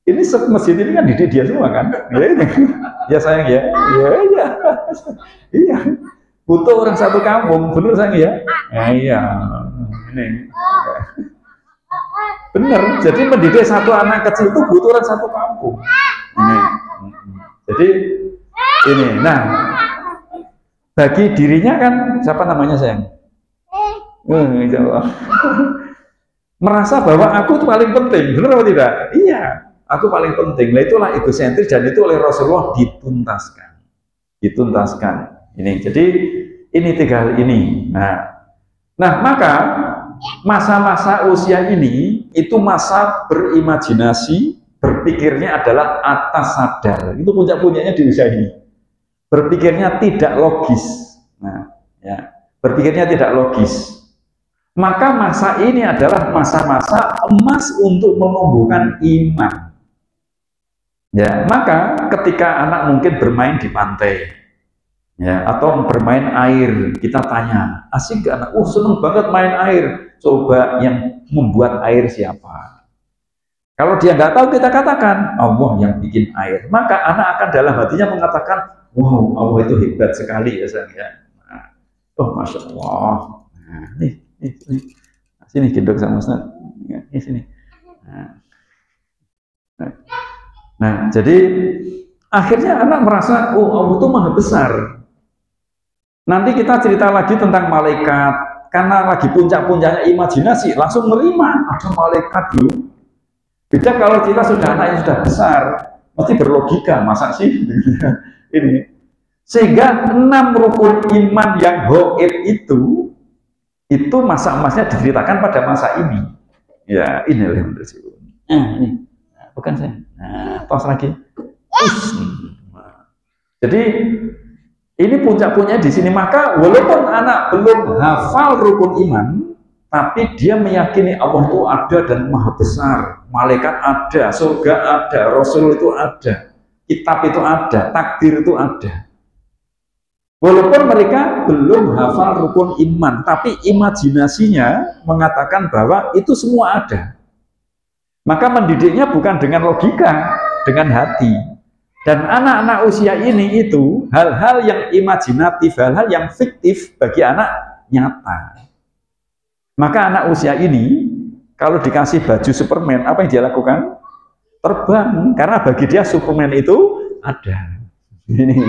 Ini masjid ini kan didik dia semua kan? Ya sayang ya, iya. Butuh orang satu kampung, benar sayang ya? Iya. Ini. Benar. Jadi mendidik satu anak kecil itu butuh orang satu kampung. Ini. Jadi ini. Nah, bagi dirinya kan siapa namanya sayang? Merasa bahwa aku itu paling penting, benar atau tidak? Iya, aku paling penting. Nah, itulah egosentris dan itu oleh Rasulullah dituntaskan. Ini. Jadi ini 3 hal ini. Nah, maka masa-masa usia ini itu masa berimajinasi, berpikirnya adalah atas sadar. Itu puncak-puncaknya di usia ini. Berpikirnya tidak logis. Nah, ya, berpikirnya tidak logis. Maka masa ini adalah masa-masa emas untuk menumbuhkan iman. Ya, maka ketika anak mungkin bermain di pantai, ya, atau bermain air, kita tanya, asik gak anak? Seneng banget main air. Coba yang membuat air siapa? Kalau dia nggak tahu, kita katakan Allah yang bikin air. Maka anak akan dalam hatinya mengatakan, wow, Allah itu hebat sekali ya sayang. Nah, oh masya Allah. Nah, nih. Sini gendong sama Ustaz. Ini sini. Nah, jadi akhirnya anak merasa, oh Allah itu maha besar. Nanti kita cerita lagi tentang malaikat, karena lagi puncak-puncaknya imajinasi, langsung menerima ada malaikat dulu. Beda kalau kita sudah anak yang sudah besar, mesti berlogika, masa sih ini. Sehingga 6 rukun iman yang gaib itu masa emasnya diceritakan pada masa ini. Ya, inilah yang terjadi. Ini, bukan saya. Nah, tos lagi. Jadi ini puncak-puncaknya di sini. Maka walaupun anak belum hafal rukun iman, tapi dia meyakini Allah itu ada dan maha besar, malaikat ada, surga ada, Rasul itu ada, kitab itu ada, takdir itu ada. Walaupun mereka belum hafal rukun iman, tapi imajinasinya mengatakan bahwa itu semua ada. Maka mendidiknya bukan dengan logika, dengan hati. Dan anak-anak usia ini itu hal-hal yang imajinatif, hal-hal yang fiktif bagi anak nyata. Maka anak usia ini kalau dikasih baju Superman, apa yang dia lakukan? Terbang, karena bagi dia Superman itu ada. Ini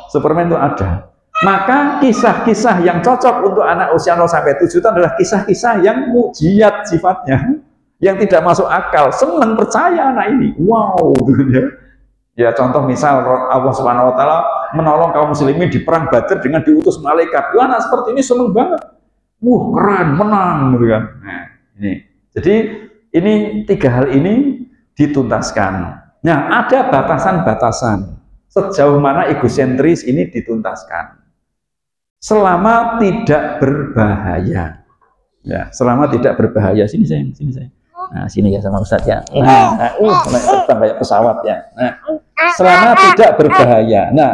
Superman itu ada. Maka kisah-kisah yang cocok untuk anak usia 0 sampai 7 itu adalah kisah-kisah yang mukjizat sifatnya, yang tidak masuk akal. Senang percaya anak ini. Wow, ya contoh misal Allah Subhanahu wa taala menolong kaum muslimin di perang Badar dengan diutus malaikat. Wah, anak seperti ini senang banget. Wah, keren, menang gitu kan. Nah, ini. Jadi ini 3 hal ini dituntaskan. Nah, ada batasan-batasan. Sejauh mana egosentris ini dituntaskan. Selama tidak berbahaya. Ya, selama tidak berbahaya. Sini sayang, sini sayang. Nah, sini ya sama Ustadz ya. Nah, terbang kayak pesawat ya. Nah, selama tidak berbahaya. Nah,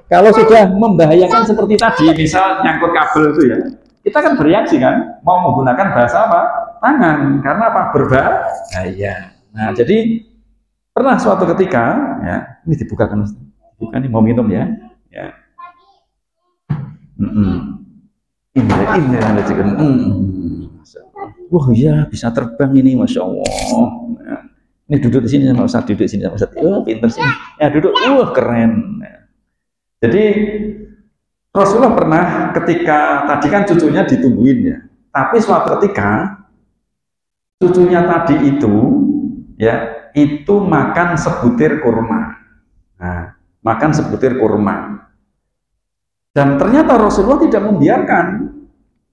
kalau sudah membahayakan seperti tadi, misal nyangkut kabel itu ya, kita kan bereaksi kan, mau menggunakan bahasa apa? Tangan, karena apa? Berbahaya. Nah, jadi pernah suatu ketika, ya, ini dibukakan, bukan ini mau minum ya, ya. Wah ya bisa terbang ini, masya Allah. Ya. Ini duduk di sini sama Ustaz, duduk di sini sama Ustaz. Oh, pinter sini. Ya duduk, keren. Ya. Jadi Rasulullah pernah ketika tadi kan cucunya ditungguin ya, tapi suatu ketika cucunya tadi itu, ya. Itu makan sebutir kurma. Nah, makan sebutir kurma. Dan ternyata Rasulullah tidak membiarkan.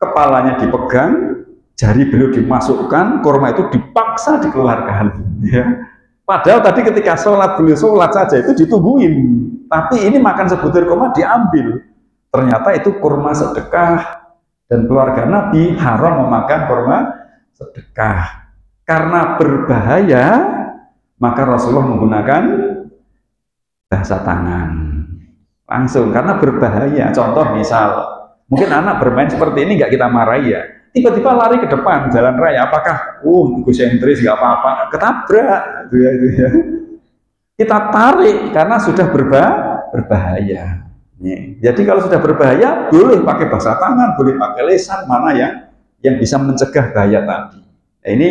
Kepalanya dipegang, jari beliau dimasukkan, kurma itu dipaksa dikeluarkan. Ya. Padahal tadi ketika sholat, beliau sholat saja itu ditungguin. Tapi ini makan sebutir kurma diambil. Ternyata itu kurma sedekah. Dan keluarga Nabi haram memakan kurma sedekah. Karena berbahaya, maka Rasulullah menggunakan bahasa tangan langsung, karena berbahaya. Contoh misal, mungkin anak bermain seperti ini nggak kita marahi ya, tiba-tiba lari ke depan jalan raya, apakah egosentris nggak apa-apa, ketabrak gitu ya. Kita tarik karena sudah berbahaya. Nih. Jadi kalau sudah berbahaya boleh pakai bahasa tangan, boleh pakai lisan, mana yang bisa mencegah bahaya tadi. Nah, ini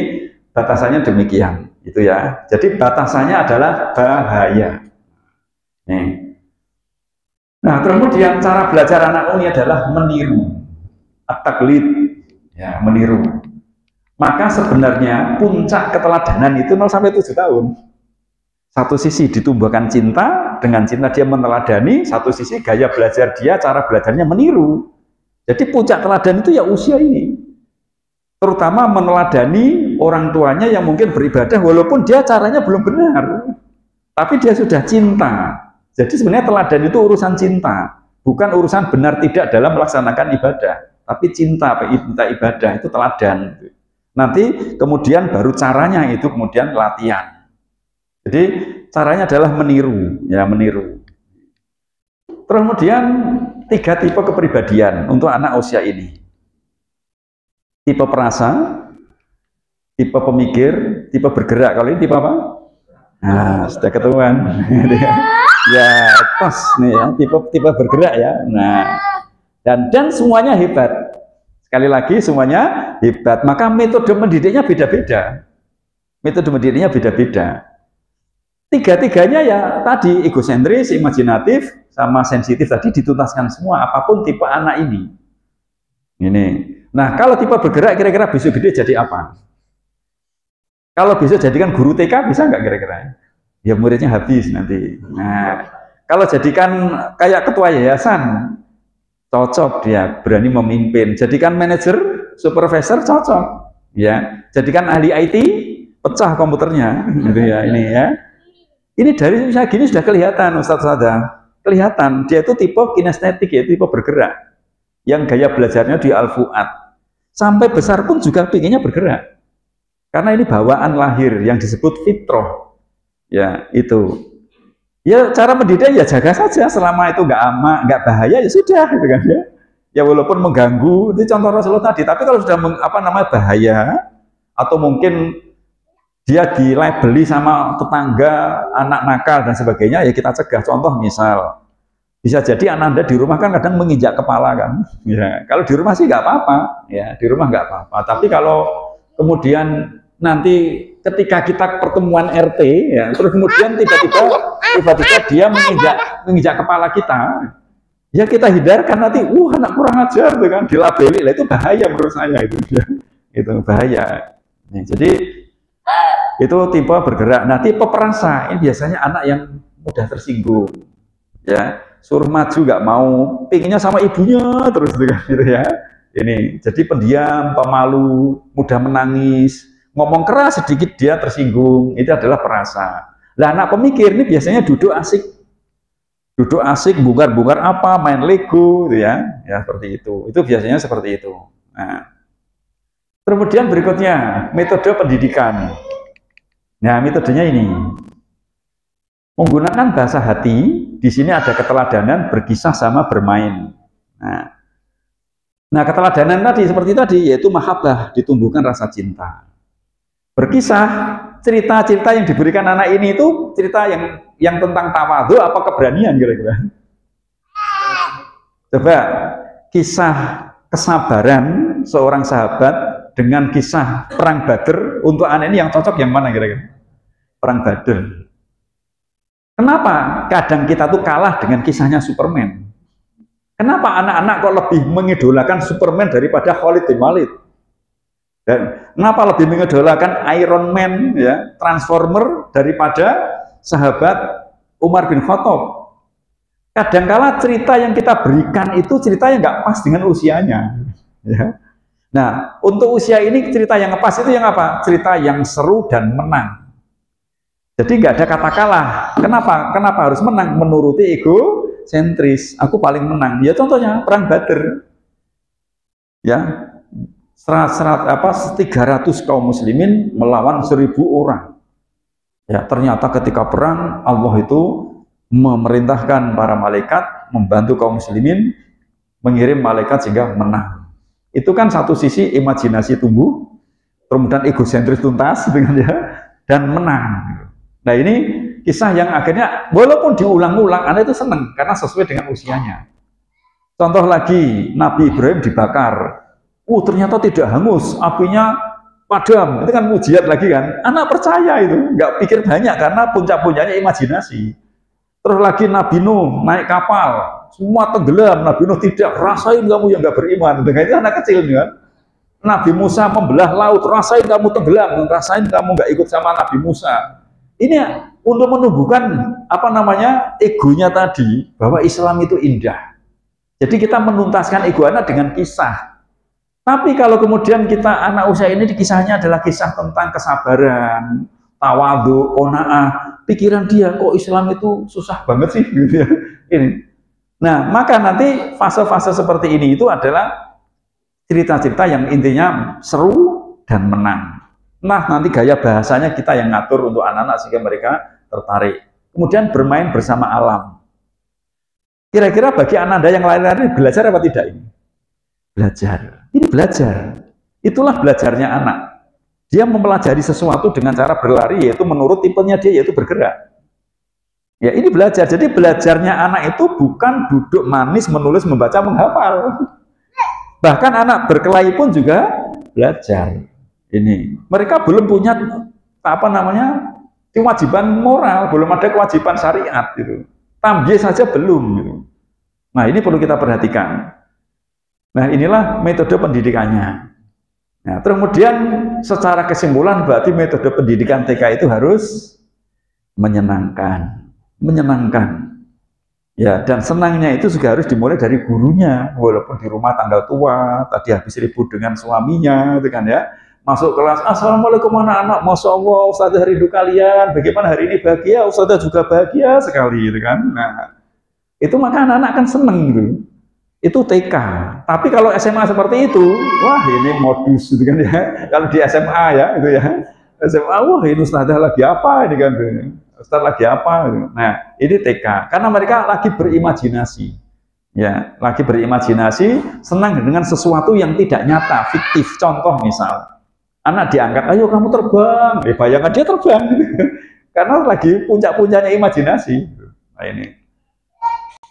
batasannya demikian. Itu ya. Jadi batasannya adalah bahaya. Nih. Nah, kemudian cara belajar anak ini adalah meniru. At-taqlid. Ya, meniru. Maka sebenarnya puncak keteladanan itu 0 sampai 7 tahun. Satu sisi ditumbuhkan cinta, dengan cinta dia meneladani, satu sisi gaya belajar dia, cara belajarnya meniru. Jadi puncak teladan itu ya usia ini. Terutama meneladani orang tuanya yang mungkin beribadah walaupun dia caranya belum benar. Tapi dia sudah cinta. Jadi sebenarnya teladan itu urusan cinta, bukan urusan benar tidak dalam melaksanakan ibadah. Tapi cinta ibadah itu teladan. Nanti kemudian baru caranya itu kemudian latihan. Jadi caranya adalah meniru, ya meniru. Terus kemudian 3 tipe kepribadian untuk anak usia ini. Tipe perasa, tipe pemikir, tipe bergerak. Kalau ini tipe apa? Nah, sudah ketahuan. Ya, pas nih ya, tipe bergerak ya. Nah, dan semuanya hebat. Sekali lagi semuanya hebat. Maka metode mendidiknya beda-beda. Metode mendidiknya beda-beda. 3-tiganya ya tadi egosentris, imajinatif, sama sensitif tadi dituntaskan semua. Apapun tipe anak ini. Ini. Nah, kalau tipe bergerak kira-kira besok gede jadi apa? Kalau besok jadikan guru TK bisa nggak kira-kira? Ya muridnya habis nanti. Nah, kalau jadikan kayak ketua yayasan, cocok dia, berani memimpin. Jadikan manajer, supervisor, cocok. Ya, jadikan ahli IT, pecah komputernya. Gitu ya, ini ya. Ini dari usia gini sudah kelihatan, Ustaz-Ustazah. Kelihatan, dia itu tipe kinestetik, ya, tipe bergerak. Yang gaya belajarnya di Al-Fuad. Sampai besar pun juga pinginnya bergerak. Karena ini bawaan lahir yang disebut fitrah. Ya, itu. Ya, cara mendidik ya jaga saja selama itu nggak bahaya ya sudah gitu kan ya. Ya walaupun mengganggu, itu contoh Rasulullah tadi, tapi kalau sudah bahaya atau mungkin dia dilabeli sama tetangga, anak nakal dan sebagainya, ya kita cegah. Contoh misal, bisa jadi anak Anda di rumah kan kadang menginjak kepala kan. Ya, kalau di rumah sih nggak apa-apa, ya di rumah nggak apa-apa. Tapi kalau kemudian nanti ketika kita pertemuan RT, ya, terus kemudian tiba-tiba dia menginjak kepala kita, ya kita hindarkan nanti, anak kurang ajar, tuh kan, dilabeli, lah itu bahaya menurut saya itu, ya. Itu bahaya. Nah, jadi itu tipe bergerak. Nah, tipe perasa ini biasanya anak yang mudah tersinggung, ya, suruh maju nggak mau, pinginnya sama ibunya terus, gitu ya. Ini jadi pendiam, pemalu, mudah menangis. Ngomong keras sedikit dia tersinggung, itu adalah perasa. Lah anak pemikir ini biasanya duduk asik, bongkar-bongkar apa, main Lego, gitu ya seperti itu. Itu biasanya seperti itu. Nah, kemudian berikutnya metode pendidikan. Nah, metodenya ini menggunakan bahasa hati. Di sini ada keteladanan, berkisah sama bermain. Nah, keteladanan tadi seperti tadi, yaitu mahabbah, ditumbuhkan rasa cinta. Berkisah, cerita-cerita yang diberikan anak ini itu cerita yang tentang tawadhu apa keberanian kira-kira? Coba kisah kesabaran seorang sahabat dengan kisah perang Badr untuk anak ini yang cocok yang mana kira-kira? Perang Badr. Kenapa kadang kita tuh kalah dengan kisahnya Superman? Kenapa anak-anak kok lebih mengidolakan Superman daripada Khalid bin Walid? Dan kenapa lebih mengidolakan Iron Man, ya, Transformer daripada sahabat Umar bin Khattab? Kadangkala cerita yang kita berikan itu cerita yang nggak pas dengan usianya. Ya. Nah, untuk usia ini cerita yang pas itu yang apa? Cerita yang seru dan menang. Jadi nggak ada kata kalah. Kenapa? Kenapa harus menang? Menuruti ego sentris. Aku paling menang. Ya contohnya perang Badr. Ya. 300 kaum muslimin melawan 1000 orang. Ya, ternyata ketika perang Allah itu memerintahkan para malaikat membantu kaum muslimin, mengirim malaikat sehingga menang. Itu kan satu sisi imajinasi tumbuh, kemudian egosentris tuntas dengan dia dan menang. Nah, ini kisah yang akhirnya walaupun diulang-ulang anak itu senang karena sesuai dengan usianya. Contoh lagi, Nabi Ibrahim dibakar. Ternyata tidak hangus, apinya padam. Itu kan mujizat lagi kan. Anak percaya itu, nggak pikir banyak karena puncak-puncaknya imajinasi. Terus lagi Nabi Nuh naik kapal, semua tenggelam. Nabi Nuh tidak, rasain kamu yang nggak beriman. Dengan itu anak kecil kan. Nabi Musa membelah laut, rasain kamu tenggelam, rasain kamu nggak ikut sama Nabi Musa. Ini untuk menumbuhkan apa namanya egonya tadi, bahwa Islam itu indah. Jadi kita menuntaskan ego anak dengan kisah. Tapi kalau kemudian kita anak usia ini kisahnya adalah kisah tentang kesabaran, tawadhu, qanaah, pikiran dia kok Islam itu susah banget sih gitu ya. Ini. Nah, maka nanti fase-fase seperti ini itu adalah cerita-cerita yang intinya seru dan menang. Nah, nanti gaya bahasanya kita yang ngatur untuk anak-anak sehingga mereka tertarik. Kemudian bermain bersama alam. Kira-kira bagi anak Anda yang lain-lain belajar apa tidak ini? Belajar. Ini belajar. Itulah belajarnya anak. Dia mempelajari sesuatu dengan cara berlari, yaitu menurut tipenya dia, yaitu bergerak. Ya, ini belajar. Jadi belajarnya anak itu bukan duduk manis, menulis, membaca, menghafal. Bahkan anak berkelahi pun juga belajar. Ini. Mereka belum punya apa namanya kewajiban moral, belum ada kewajiban syariat gitu. Tambah saja belum gitu. Nah, ini perlu kita perhatikan. Nah, inilah metode pendidikannya. Nah, kemudian secara kesimpulan berarti metode pendidikan TK itu harus menyenangkan. Menyenangkan. Ya, dan senangnya itu juga harus dimulai dari gurunya. Walaupun di rumah tanggal tua, tadi habis ribut dengan suaminya, gitu kan ya. Masuk kelas, assalamualaikum anak-anak, masya Allah, Ustazah rindu kalian, bagaimana hari ini bahagia, Ustazah juga bahagia sekali, gitu kan. Nah, itu maka anak-anak kan seneng gitu. Itu TK. Tapi kalau SMA seperti itu, wah ini modus, gitu kan ya. Kalau di SMA ya, itu ya, SMA, wah ini Ustazah lagi apa, ini kan, Ustaz lagi apa, gitu. Nah, ini TK, karena mereka lagi berimajinasi. Ya, lagi berimajinasi, senang dengan sesuatu yang tidak nyata, fiktif. Contoh misal, anak diangkat, ayo kamu terbang. Bayangkan dia terbang. Karena lagi puncak-puncaknya imajinasi. Nah, ini.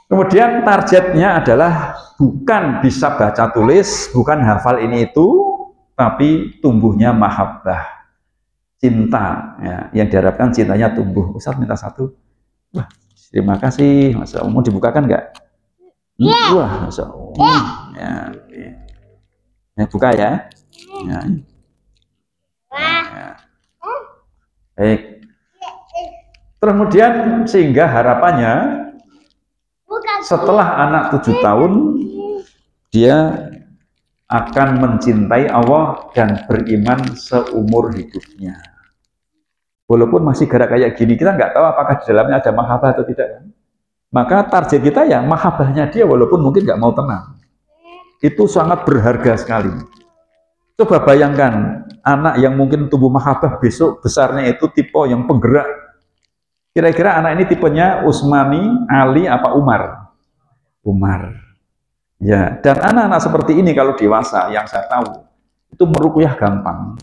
Kemudian targetnya adalah bukan bisa baca tulis, bukan hafal ini itu, tapi tumbuhnya mahabbah. Cinta. Ya, yang diharapkan cintanya tumbuh. Ustaz minta satu. Wah, terima kasih. Masya Allah. Mau dibukakan nggak? Wah, Masya Allah. Ya, ya, buka ya. Ya. Ya. Baik. Kemudian sehingga harapannya setelah anak 7 tahun dia akan mencintai Allah dan beriman seumur hidupnya. Walaupun masih gerak kayak gini, kita nggak tahu apakah di dalamnya ada mahabbah atau tidak. Maka target kita ya mahabbahnya dia, walaupun mungkin nggak mau tenang. Itu sangat berharga sekali. Coba bayangkan, anak yang mungkin tumbuh mahabbah besok besarnya itu tipe yang penggerak. Kira-kira anak ini tipenya Utsmani, Ali, apa Umar? Umar. Ya, dan anak-anak seperti ini kalau dewasa, yang saya tahu, itu meruqyah gampang.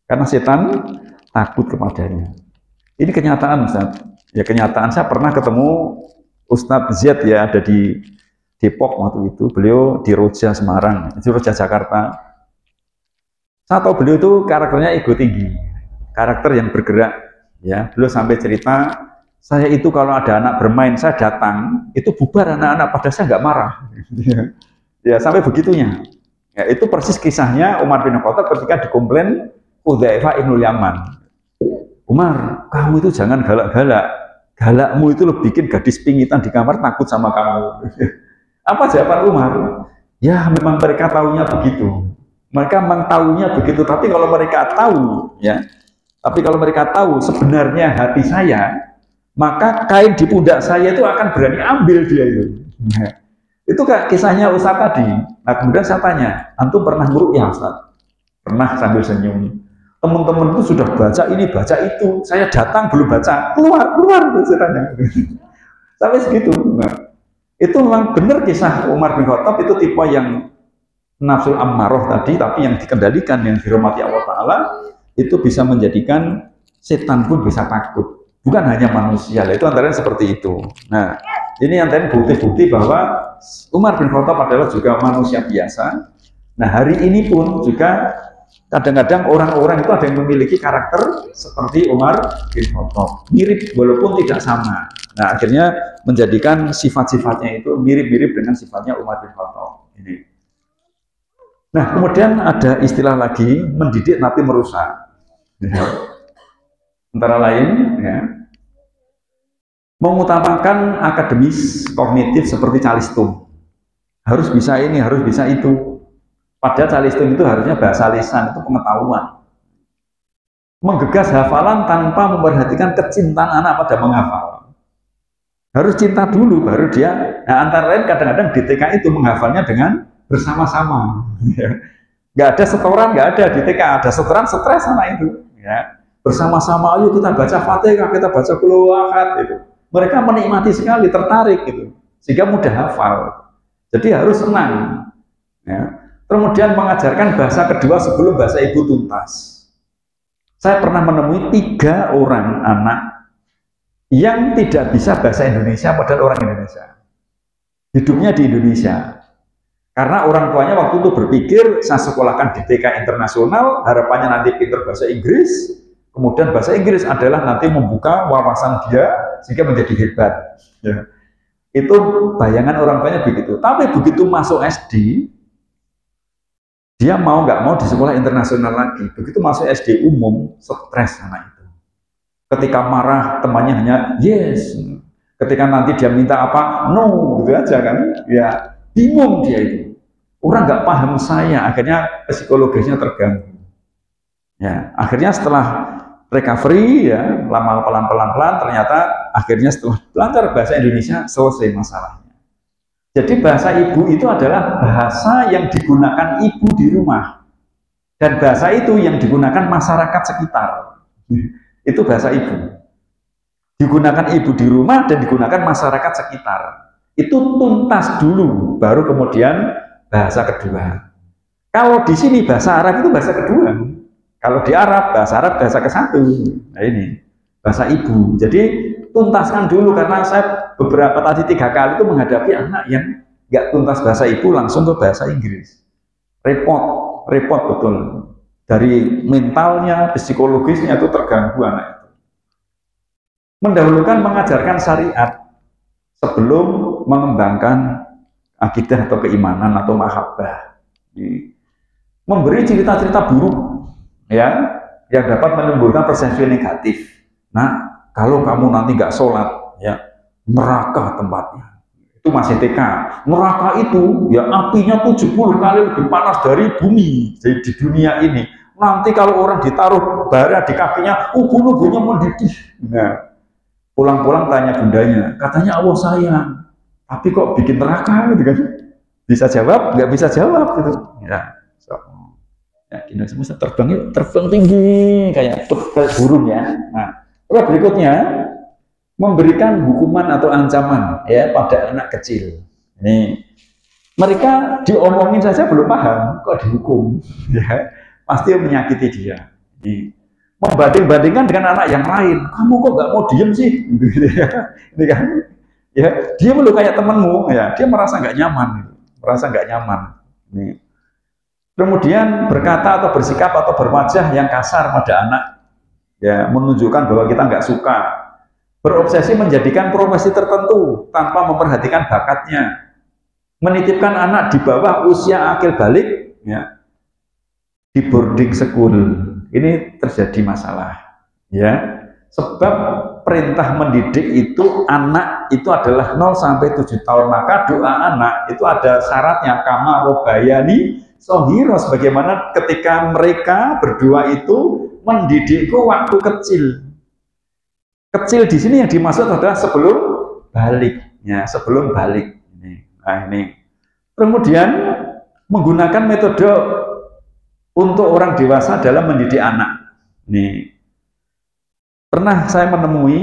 Karena setan takut kepadanya. Ini kenyataan, Ustaz. Ya, kenyataan. Saya pernah ketemu Ustadz Z ya, ada di Depok waktu itu. Beliau di Roja Semarang, di Roja Jakarta. Saya tahu beliau itu karakternya ego tinggi, karakter yang bergerak. Ya, beliau sampai cerita, saya itu kalau ada anak bermain, saya datang, itu bubar anak-anak, padahal saya nggak marah. Ya, sampai begitunya. Ya, itu persis kisahnya Umar bin Khattab ketika dikomplain Hudzaifah ibnul Yaman. Umar, kamu itu jangan galak-galak. Galakmu itu lo bikin gadis pingitan di kamar takut sama kamu. Apa jawaban Umar? Ya, memang mereka tahunya begitu. Mereka memang tahunya begitu, tapi kalau mereka tahu, ya, tapi kalau mereka tahu sebenarnya hati saya, maka kain di pundak saya itu akan berani ambil dia itu. Nah, itu kayak kisahnya Ustaz tadi. Nah, kemudian saya tanya, antum pernah meruqyah Ustaz? Pernah sambil senyum. Teman-teman itu sudah baca ini, baca itu. Saya datang belum baca, keluar saya tanya. Sampai segitu. Nah, itu memang benar kisah Umar bin Khattab itu tipe yang nafsul ammaroh tadi, tapi yang dikendalikan, yang dirahmati Allah Ta'ala, itu bisa menjadikan setan pun bisa takut. Bukan hanya manusia, itu antaranya seperti itu. Nah, ini antaranya bukti-bukti bahwa Umar bin Khattab adalah juga manusia biasa. Nah, hari ini pun juga kadang-kadang orang-orang itu ada yang memiliki karakter seperti Umar bin Khattab. Mirip, walaupun tidak sama. Nah, akhirnya menjadikan sifat-sifatnya itu mirip-mirip dengan sifatnya Umar bin Khattab. Ini. Nah, kemudian ada istilah lagi, mendidik tapi merusak. Antara lain, ya, mengutamakan akademis kognitif seperti calistung. Harus bisa ini, harus bisa itu. Padahal calistung itu harusnya bahasa lisan, itu pengetahuan. Menggegas hafalan tanpa memperhatikan kecintaan anak pada menghafal. Harus cinta dulu, baru dia. Nah, antara lain kadang-kadang di TK itu menghafalnya dengan bersama-sama. Nggak ada setoran, nggak ada di TK. Ada setoran, stres anak itu. Ya. Bersama-sama, ayo kita baca Fatihah, kita baca Qul Huwallahu itu. Mereka menikmati sekali, tertarik gitu, sehingga mudah hafal. Jadi harus senang. Ya. Kemudian mengajarkan bahasa kedua sebelum bahasa ibu tuntas. Saya pernah menemui 3 orang anak yang tidak bisa bahasa Indonesia padahal orang Indonesia. Hidupnya di Indonesia. Karena orang tuanya waktu itu berpikir, saya sekolahkan di TK internasional, harapannya nanti pintar bahasa Inggris, kemudian bahasa Inggris adalah nanti membuka wawasan dia, sehingga menjadi hebat. Ya. Itu bayangan orang tuanya begitu. Tapi begitu masuk SD, dia mau nggak mau di sekolah internasional lagi. Begitu masuk SD umum, stres anak itu. Ketika marah, temannya hanya yes. Ketika nanti dia minta apa, no, gitu aja kan. Ya, bingung dia itu. Orang nggak paham saya, akhirnya psikologisnya terganggu. Ya, akhirnya setelah recovery, ya, lama pelan-pelan, ternyata akhirnya setelah belajar bahasa Indonesia selesai masalahnya. Jadi bahasa ibu itu adalah bahasa yang digunakan ibu di rumah. Dan bahasa itu yang digunakan masyarakat sekitar. Itu bahasa ibu. Digunakan ibu di rumah dan digunakan masyarakat sekitar. Itu tuntas dulu, baru kemudian bahasa kedua. Kalau di sini bahasa Arab itu bahasa kedua. Kalau di Arab bahasa ke-1. Nah ini, bahasa ibu. Jadi tuntaskan dulu, karena saya beberapa tadi 3 kali itu menghadapi anak yang nggak tuntas bahasa ibu langsung ke bahasa Inggris. Repot betul. Dari mentalnya, psikologisnya itu terganggu anak itu. Mendahulukan mengajarkan syariat sebelum mengembangkan akidah atau keimanan atau mahabbah. Memberi cerita-cerita buruk, ya, yang dapat menimbulkan persepsi negatif. Nah, kalau kamu nanti nggak sholat, ya, neraka tempatnya. Itu masih TK. Neraka itu, ya, apinya 70 kali lebih panas dari bumi. Jadi di dunia ini, nanti kalau orang ditaruh bara di kakinya, ubun-ubunnya mendidih. Nah, pulang-pulang tanya bundanya, katanya Allah sayang, tapi kok bikin neraka gitu kan? Bisa jawab? Nggak bisa jawab gitu. Ya, so. Ya, gini semesta terbang tinggi kayak burung ya. Nah, terus berikutnya memberikan hukuman atau ancaman ya pada anak kecil. Ini mereka diomongin saja belum paham, kok dihukum, ya pasti menyakiti dia. Ini membanding-bandingkan dengan anak yang lain, kamu kok nggak mau diem sih? Ini kan, ya dia belum kayak temenmu, ya dia merasa nggak nyaman, Ini. Kemudian berkata atau bersikap atau berwajah yang kasar pada anak, ya menunjukkan bahwa kita nggak suka. Berobsesi menjadikan profesi tertentu tanpa memperhatikan bakatnya. Menitipkan anak di bawah usia akil balik, ya, di boarding school. Ini terjadi masalah, ya. Sebab perintah mendidik itu anak itu adalah 0 sampai 7 tahun. Maka doa anak itu ada syaratnya, kama robayani sohiros, bagaimana ketika mereka berdua itu mendidikku waktu kecil. Kecil di sini yang dimaksud adalah sebelum balik, ya, sebelum balik. Nah ini. Kemudian menggunakan metode untuk orang dewasa dalam mendidik anak. Nih, pernah saya menemui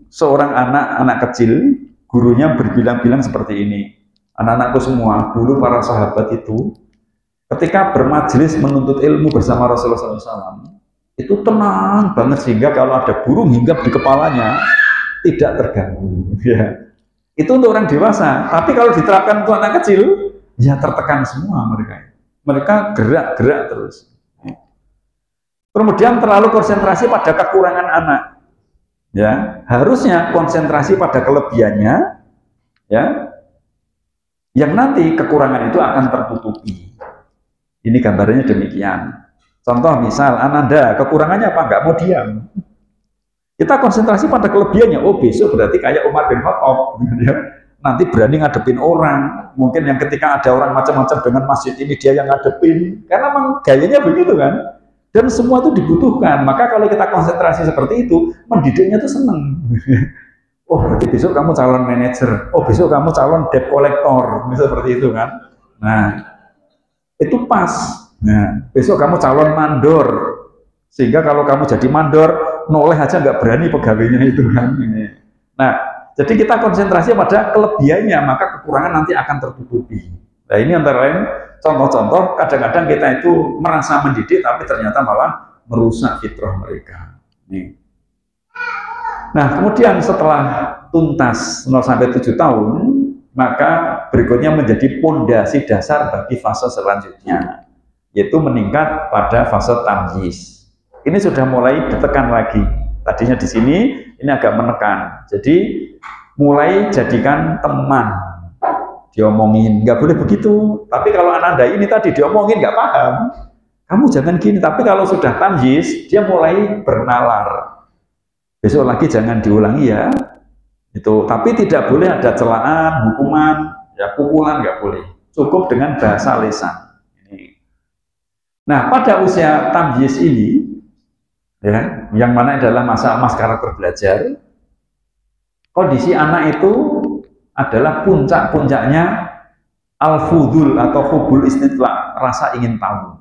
seorang anak kecil, gurunya berbilang-bilang seperti ini. Anak-anakku semua, dulu para sahabat itu ketika bermajelis menuntut ilmu bersama Rasulullah SAW, itu tenang banget sehingga kalau ada burung hinggap di kepalanya tidak terganggu. Ya. Itu untuk orang dewasa. Tapi kalau diterapkan untuk anak kecil, ya tertekan semua mereka. Mereka gerak-gerak terus. Kemudian terlalu konsentrasi pada kekurangan anak. Ya, harusnya konsentrasi pada kelebihannya, ya, yang nanti kekurangan itu akan tertutupi. Ini gambarnya demikian. Contoh misal, Ananda, kekurangannya apa? Nggak mau diam. Kita konsentrasi pada kelebihannya. Oh, besok berarti kayak Umar bin Khattab, ya. Nanti berani ngadepin orang. Mungkin yang ketika ada orang macam-macam dengan masjid ini dia yang ngadepin. Karena memang gayanya begitu kan. Dan semua itu dibutuhkan. Maka kalau kita konsentrasi seperti itu, mendidiknya tuh seneng. Oh, berarti besok kamu calon manajer. Oh, besok kamu calon debt collector. Seperti itu kan. Nah, itu pas. Nah, besok kamu calon mandor. Sehingga kalau kamu jadi mandor, noleh aja nggak berani pegawainya itu kan. Nah, jadi kita konsentrasi pada kelebihannya, maka kekurangan nanti akan tertutupi. Nah, ini antara lain contoh-contoh kadang-kadang kita itu merasa mendidik, tapi ternyata malah merusak fitrah mereka. Nih. Nah, kemudian setelah tuntas 0 sampai 7 tahun, maka berikutnya menjadi pondasi dasar bagi fase selanjutnya, yaitu meningkat pada fase tamyiz. Ini sudah mulai ditekan lagi. Tadinya di sini, ini agak menekan. Jadi mulai jadikan teman, diomongin, nggak boleh begitu. Tapi kalau Anda ini tadi diomongin nggak paham, kamu jangan gini. Tapi kalau sudah tamyiz, dia mulai bernalar. Besok lagi jangan diulangi ya. Itu. Tapi tidak boleh ada celaan, hukuman, ya pukulan nggak boleh. Cukup dengan bahasa lisan. Nah, pada usia tamyiz ini, ya, yang mana adalah masa emas karakter belajar, kondisi anak itu adalah puncak-puncaknya al-fudul atau hubul istitla, rasa ingin tahu.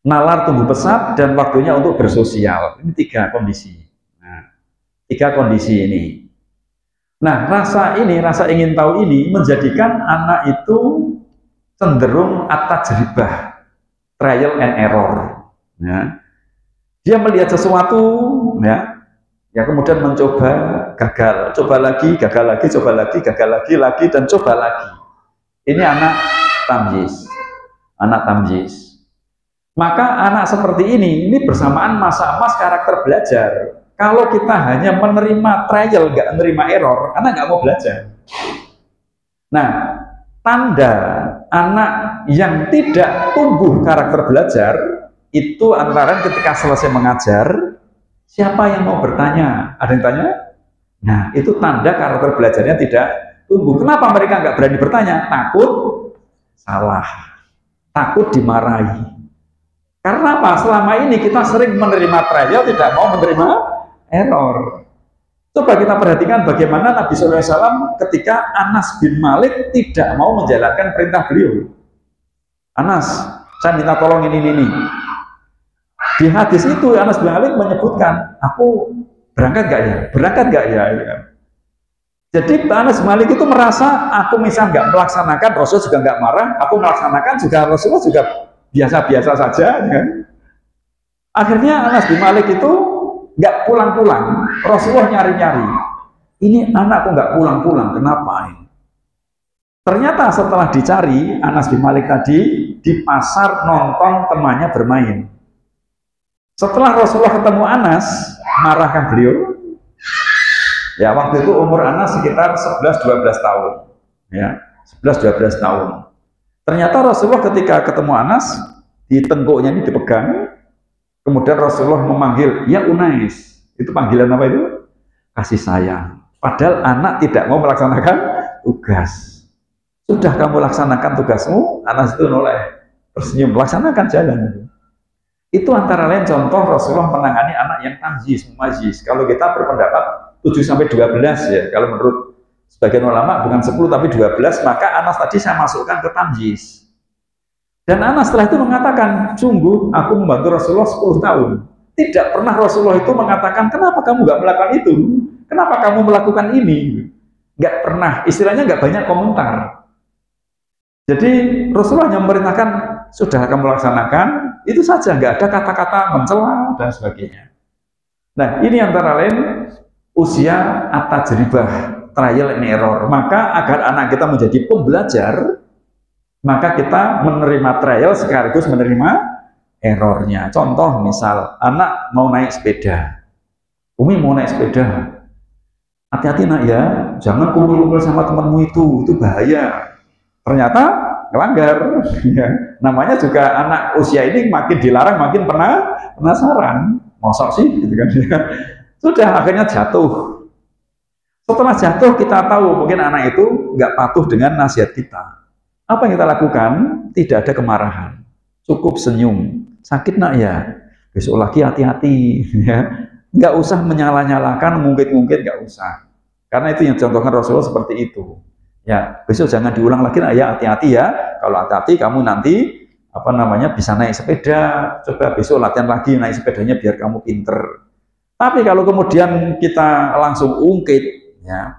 Nalar tumbuh pesat dan waktunya untuk bersosial. Ini 3 kondisi. Nah, 3 kondisi ini. Nah, rasa ingin tahu ini menjadikan anak itu cenderung at-tajribah, trial and error. Ya. Dia melihat sesuatu, ya kemudian mencoba, gagal, coba lagi, gagal lagi, coba lagi, gagal lagi, dan coba lagi. Ini anak tamyiz. Maka anak seperti ini bersamaan masa emas karakter belajar. Kalau kita hanya menerima trial, nggak menerima error, anak nggak mau belajar. Nah, tanda anak yang tidak tumbuh karakter belajar, itu antara ketika selesai mengajar, siapa yang mau bertanya? Ada yang tanya? Nah, itu tanda karakter belajarnya tidak tumbuh. Kenapa mereka nggak berani bertanya? Takut salah, takut dimarahi. Karena apa? Selama ini kita sering menerima trial, tidak mau menerima error. Coba kita perhatikan bagaimana Nabi SAW ketika Anas bin Malik tidak mau menjalankan perintah beliau. Anas, saya minta tolong ini. Di hadis itu Anas bin Malik menyebutkan, aku berangkat gak ya? Jadi Anas bin Malik itu merasa, aku misal nggak melaksanakan, Rasul juga nggak marah, aku melaksanakan juga Rasulullah juga biasa-biasa saja. Kan? Akhirnya Anas bin Malik itu nggak pulang-pulang, Rasulullah nyari-nyari. Ini anakku nggak pulang-pulang, kenapa ini? Ternyata setelah dicari, Anas bin Malik tadi di pasar nonton temannya bermain. Setelah Rasulullah ketemu Anas, marahkan beliau. Ya, waktu itu umur Anas sekitar 11-12 tahun. Ya, 11-12 tahun. Ternyata Rasulullah ketika ketemu Anas, di tengkuknya ini dipegang, kemudian Rasulullah memanggil, ya Unais. Itu panggilan apa itu? Kasih sayang. Padahal anak tidak mau melaksanakan tugas. Sudah kamu laksanakan tugasmu, Anas itu noleh, tersenyum, laksanakan jalan. Itu antara lain contoh Rasulullah menangani anak yang tamyiz, mumayyiz. Kalau kita berpendapat 7-12 ya, kalau menurut sebagian ulama bukan 10 tapi 12, maka Anas tadi saya masukkan ke tamyiz. Dan Anas setelah itu mengatakan, sungguh aku membantu Rasulullah 10 tahun. Tidak pernah Rasulullah itu mengatakan, kenapa kamu nggak melakukan itu? Kenapa kamu melakukan ini? Nggak pernah, istilahnya nggak banyak komentar. Jadi Rasulullah yang memerintahkan, sudah kamu laksanakan, itu saja, nggak ada kata-kata mencela dan sebagainya. Nah, ini antara lain usia at-tajribah, trial and error. Maka agar anak kita menjadi pembelajar, maka kita menerima trial sekaligus menerima errornya. Contoh misal, anak mau naik sepeda. Umi mau naik sepeda. Hati-hati nak ya, jangan kumpul-kumpul sama temanmu itu bahaya. Ternyata melanggar. Ya. Namanya juga anak usia ini makin dilarang, makin penasaran. Mosok sih, gitu kan. Sudah akhirnya jatuh. Setelah jatuh kita tahu mungkin anak itu nggak patuh dengan nasihat kita. Apa yang kita lakukan? Tidak ada kemarahan, cukup senyum. Sakit nak ya, besok lagi hati-hati. Ya, nggak usah menyalah-nyalahkan, mungkin-mungkin nggak usah. Karena itu yang contohkan Rasulullah seperti itu. Ya, besok jangan diulang lagi nak ya, hati-hati ya. Kalau hati-hati kamu nanti bisa naik sepeda. Coba besok latihan lagi naik sepedanya biar kamu pinter. Tapi kalau kemudian kita langsung ungkit, ya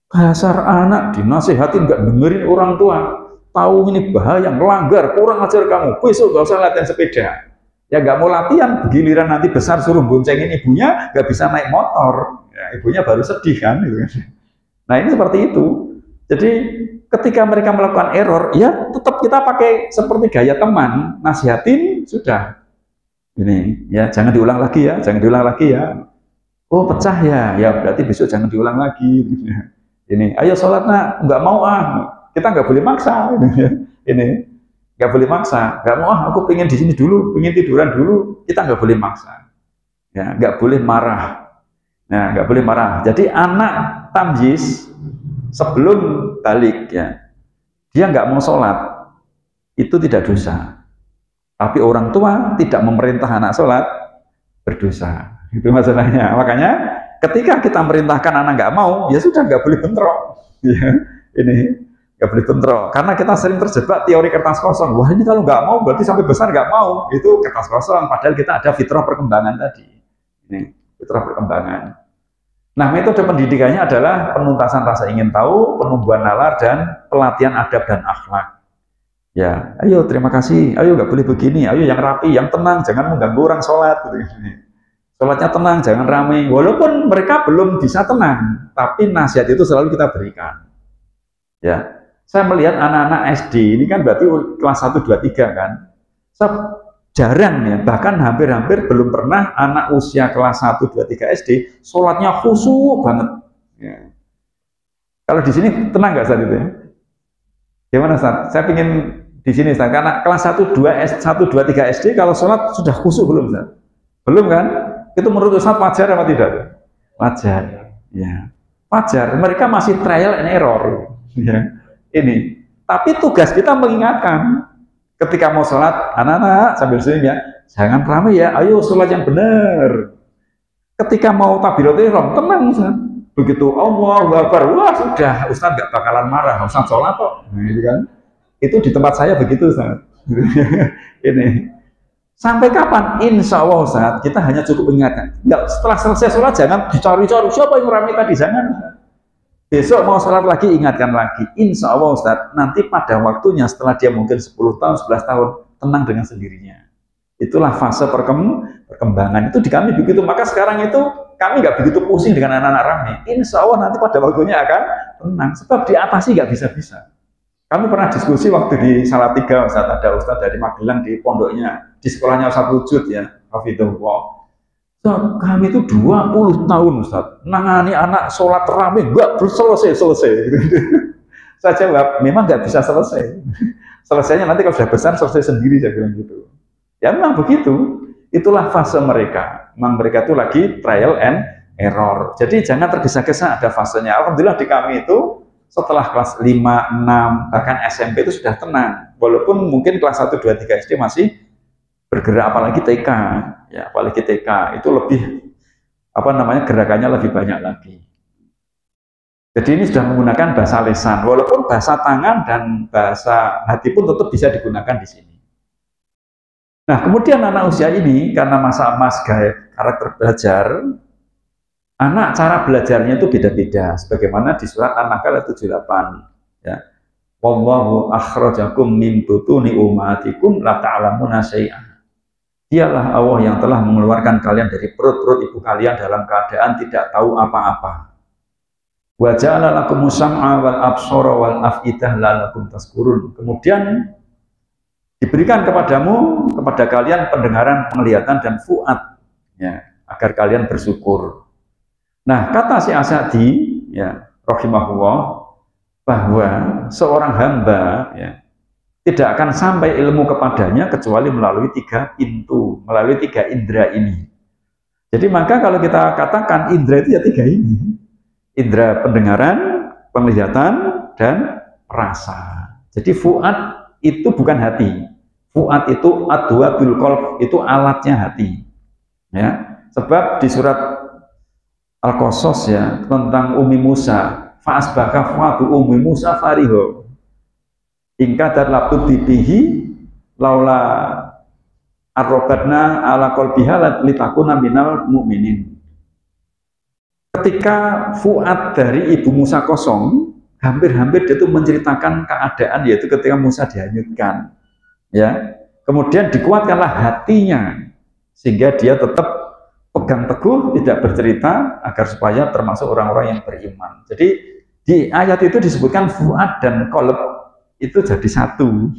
dasar anak dinasihatin nggak dengerin orang tua, tahu ini bahaya, melanggar, kurang ajar kamu, besok gak usah latihan sepeda. Ya nggak mau latihan, giliran nanti besar suruh boncengin ibunya, nggak bisa naik motor, ya, ibunya baru sedih kan. Nah ini seperti itu. Jadi ketika mereka melakukan error, ya tetap kita pakai seperti gaya teman, nasihatin sudah. Ini ya jangan diulang lagi ya, jangan diulang lagi ya. Oh pecah ya, ya berarti besok jangan diulang lagi. Ini, ayo sholat nak, nggak mau kita nggak boleh maksa. Ini nggak boleh maksa, nggak mau aku pengen di sini dulu, pengen tiduran dulu, kita nggak boleh maksa. Ya nggak boleh marah. Nah nggak boleh marah. Jadi anak tamyiz sebelum balik ya, dia nggak mau sholat, itu tidak dosa. Tapi orang tua tidak memerintah anak sholat, berdosa. Itu masalahnya. Makanya ketika kita merintahkan anak nggak mau, ya sudah nggak boleh bentrok. Ya, ini nggak boleh bentrok. Karena kita sering terjebak teori kertas kosong. Wah ini kalau nggak mau berarti sampai besar nggak mau. Itu kertas kosong. Padahal kita ada fitrah perkembangan tadi. Ini fitrah perkembangan. Nah, metode pendidikannya adalah penuntasan rasa ingin tahu, penumbuhan nalar, dan pelatihan adab dan akhlak. Ya, ayo terima kasih, ayo nggak boleh begini, ayo yang rapi, yang tenang, jangan mengganggu orang sholat. Sholatnya tenang, jangan ramai. Walaupun mereka belum bisa tenang, tapi nasihat itu selalu kita berikan. Ya, saya melihat anak-anak SD ini kan berarti kelas 1, 2, 3 kan. Jarang ya, bahkan hampir-hampir belum pernah anak usia kelas 1, 2, 3 SD sholatnya khusyuk banget. Ya. Kalau di sini tenang nggak saat itu ya? Gimana Ustaz? Saya ingin di sini Ustaz, karena kelas 1, 2, 3 SD kalau sholat sudah khusyuk belum Ustaz? Belum kan? Itu menurut Ustaz wajar apa tidak? Wajar. Ya. Wajar. Mereka masih trial and error. Ya. Ini. Tapi tugas kita mengingatkan. Ketika mau sholat, anak-anak sambil senyum ya, jangan ramai ya, ayo sholat yang benar. Ketika mau takbiratul ihram, tenang Ustaz. Begitu Allahu Akbar, wah sudah, Ustaz nggak bakalan marah, Ustaz sholat kok. Nah, itu kan, itu di tempat saya begitu Ustaz. Ini sampai kapan? Insya Allah Ustaz, kita hanya cukup mengingatkan. Nggak, setelah selesai sholat jangan dicari-cari siapa yang ramai tadi, jangan. Besok mau sholat lagi, ingatkan lagi. Insya Allah Ustaz, nanti pada waktunya setelah dia mungkin 10 tahun, 11 tahun, tenang dengan sendirinya. Itulah fase perkembangan. Itu di kami begitu. Maka sekarang itu kami nggak begitu pusing dengan anak-anak ramai. Insya Allah nanti pada waktunya akan tenang. Sebab diatasi nggak bisa-bisa. Kami pernah diskusi waktu di Salatiga, Ustaz, ada Ustaz dari Magelang di pondoknya, di sekolahnya Ustaz Wujud ya, Hafidhullah. Kami itu 20 tahun Ustaz nangani anak sholat terawih nggak selesai. Saya jawab memang nggak bisa selesai. Selesainya nanti kalau sudah besar selesai sendiri, saya bilang gitu. Ya memang begitu. Itulah fase mereka. Memang mereka itu lagi trial and error. Jadi jangan tergesa-gesa ada fasenya. Alhamdulillah di kami itu setelah kelas 5, 6 bahkan SMP itu sudah tenang. Walaupun mungkin kelas 1, 2, 3 SD masih bergerak, apalagi TK ya, apalagi TK itu lebih gerakannya lebih banyak lagi. Jadi ini sudah menggunakan bahasa lisan, walaupun bahasa tangan dan bahasa hati pun tetap bisa digunakan di sini. Nah kemudian anak usia ini karena masa emas karakter belajar, anak cara belajarnya itu beda-beda, sebagaimana di surat An-Nahl 78 ya. Wallahu akhrajakum min butuni ummatikum la ta'lamuna syai'an. Dialah Allah yang telah mengeluarkan kalian dari perut-perut ibu kalian dalam keadaan tidak tahu apa-apa. Wa ja'ala lakumus sam'a wal absara wal af'idah la'allakum tashkurun. Kemudian diberikan kepadamu, kepada kalian pendengaran, penglihatan dan fuad ya, agar kalian bersyukur. Nah, kata si Asadi ya, rahimahullah, bahwa seorang hamba ya tidak akan sampai ilmu kepadanya kecuali melalui 3 pintu, melalui 3 indera ini. Jadi maka kalau kita katakan indera itu ya tiga ini. Indera pendengaran, penglihatan, dan rasa. Jadi fuad itu bukan hati. Fuad itu adwatul qalb, itu alatnya hati. Ya. Sebab di surat Al-Qasas ya tentang Ummi Musa, fa'asbaka fuadu Ummi Musa fariho. Ingka dan labtu dibihi laula arrobatna ala qalbiha litakuna minal mu'minin. Ketika fuad dari ibu Musa kosong, hampir-hampir dia itu menceritakan keadaan, yaitu ketika Musa dihanyutkan, ya. Kemudian dikuatkanlah hatinya sehingga dia tetap pegang teguh, tidak bercerita agar supaya termasuk orang-orang yang beriman. Jadi di ayat itu disebutkan fuad dan qalb itu jadi satu.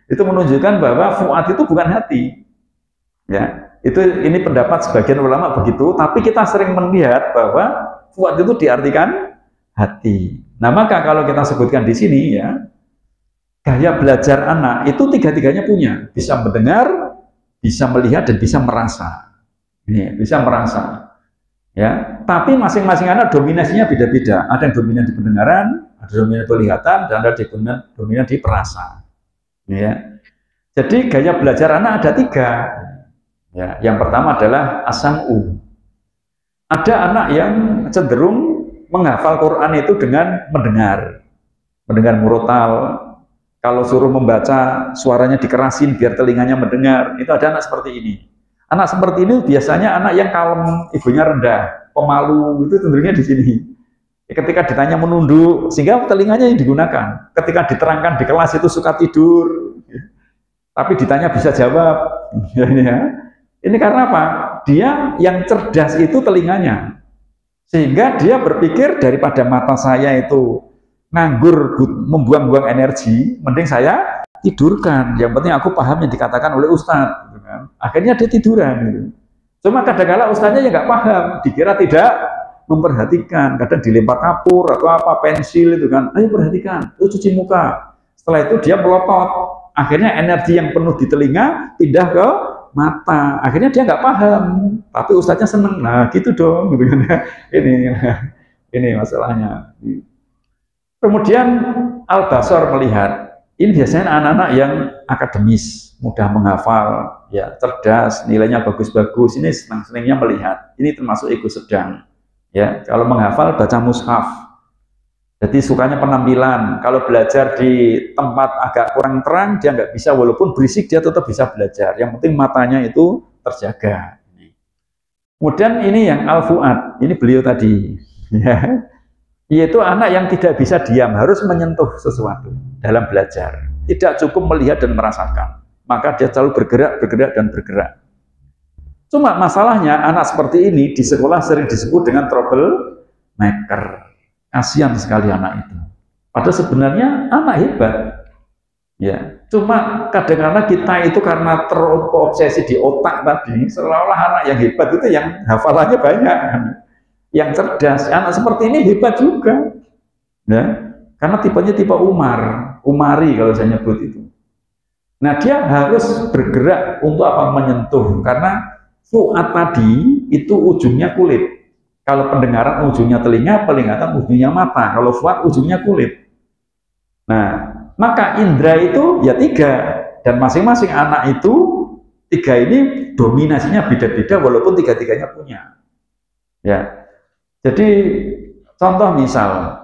Itu menunjukkan bahwa fuad itu bukan hati. Ya, ini pendapat sebagian ulama begitu, tapi kita sering melihat bahwa fuad itu diartikan hati. Nah, maka kalau kita sebutkan di sini ya, gaya belajar anak itu tiga-tiganya punya, bisa mendengar, bisa melihat, dan bisa merasa. Ini bisa merasa. Ya, tapi masing-masing anak dominasinya beda-beda. Ada yang dominan di pendengaran, ada dominan penglihatan, dan ada dominan di perasa. Ya. Jadi gaya belajar anak ada tiga. Ya, yang pertama adalah as-sam'u. Ada anak yang cenderung menghafal Quran itu dengan mendengar murotal. Kalau suruh membaca, suaranya dikerasin biar telinganya mendengar. Itu ada anak seperti ini. Anak seperti ini biasanya anak yang kalem, ibunya rendah, pemalu, itu cenderungnya di sini. Ketika ditanya menunduk, sehingga telinganya yang digunakan. Ketika diterangkan di kelas itu suka tidur, tapi ditanya bisa jawab. Ya. Ini karena apa? Dia yang cerdas itu telinganya. Sehingga dia berpikir daripada mata saya itu nganggur, membuang-buang energi, mending saya tidurkan. Yang penting aku paham yang dikatakan oleh Ustadz. Gitu kan. Akhirnya dia tiduran. Gitu. Cuma kadang-kadang Ustadznya ya nggak paham, dikira tidak memperhatikan. Kadang dilempar kapur atau apa, pensil itu kan. Ayo perhatikan, cuci muka. Setelah itu dia melotot. Akhirnya energi yang penuh di telinga pindah ke mata, akhirnya dia nggak paham, tapi ustadznya seneng. Nah gitu dong, gitu kan. Ini masalahnya. Kemudian al-basar melihat, ini biasanya anak-anak yang akademis, mudah menghafal, ya cerdas, nilainya bagus-bagus, ini senang-senangnya melihat. Ini termasuk ego sedang. Ya, kalau menghafal baca mushaf. Jadi sukanya penampilan. Kalau belajar di tempat agak kurang terang, dia nggak bisa, walaupun berisik dia tetap bisa belajar. Yang penting matanya itu terjaga. Kemudian ini yang al-fuad, ini beliau tadi, ya, yaitu anak yang tidak bisa diam, harus menyentuh sesuatu dalam belajar. Tidak cukup melihat dan merasakan, maka dia selalu bergerak, dan bergerak. Cuma masalahnya anak seperti ini di sekolah sering disebut dengan troublemaker. Kasihan sekali anak itu. Padahal sebenarnya anak hebat. Ya, cuma kadang-kadang kita itu karena terobsesi di otak tadi, seolah-olah anak yang hebat itu yang hafalannya banyak, yang cerdas. Anak seperti ini hebat juga. Ya, karena tipenya tipe Umari kalau saya nyebut itu. Nah, dia harus bergerak untuk apa? Menyentuh. Karena fuad tadi itu ujungnya kulit. Kalau pendengaran ujungnya telinga, penglihatan ujungnya mata. Kalau fuad ujungnya kulit. Nah, maka indera itu ya tiga. Dan masing-masing anak itu tiga ini dominasinya beda-beda walaupun tiga-tiganya punya. Ya. Jadi contoh misal,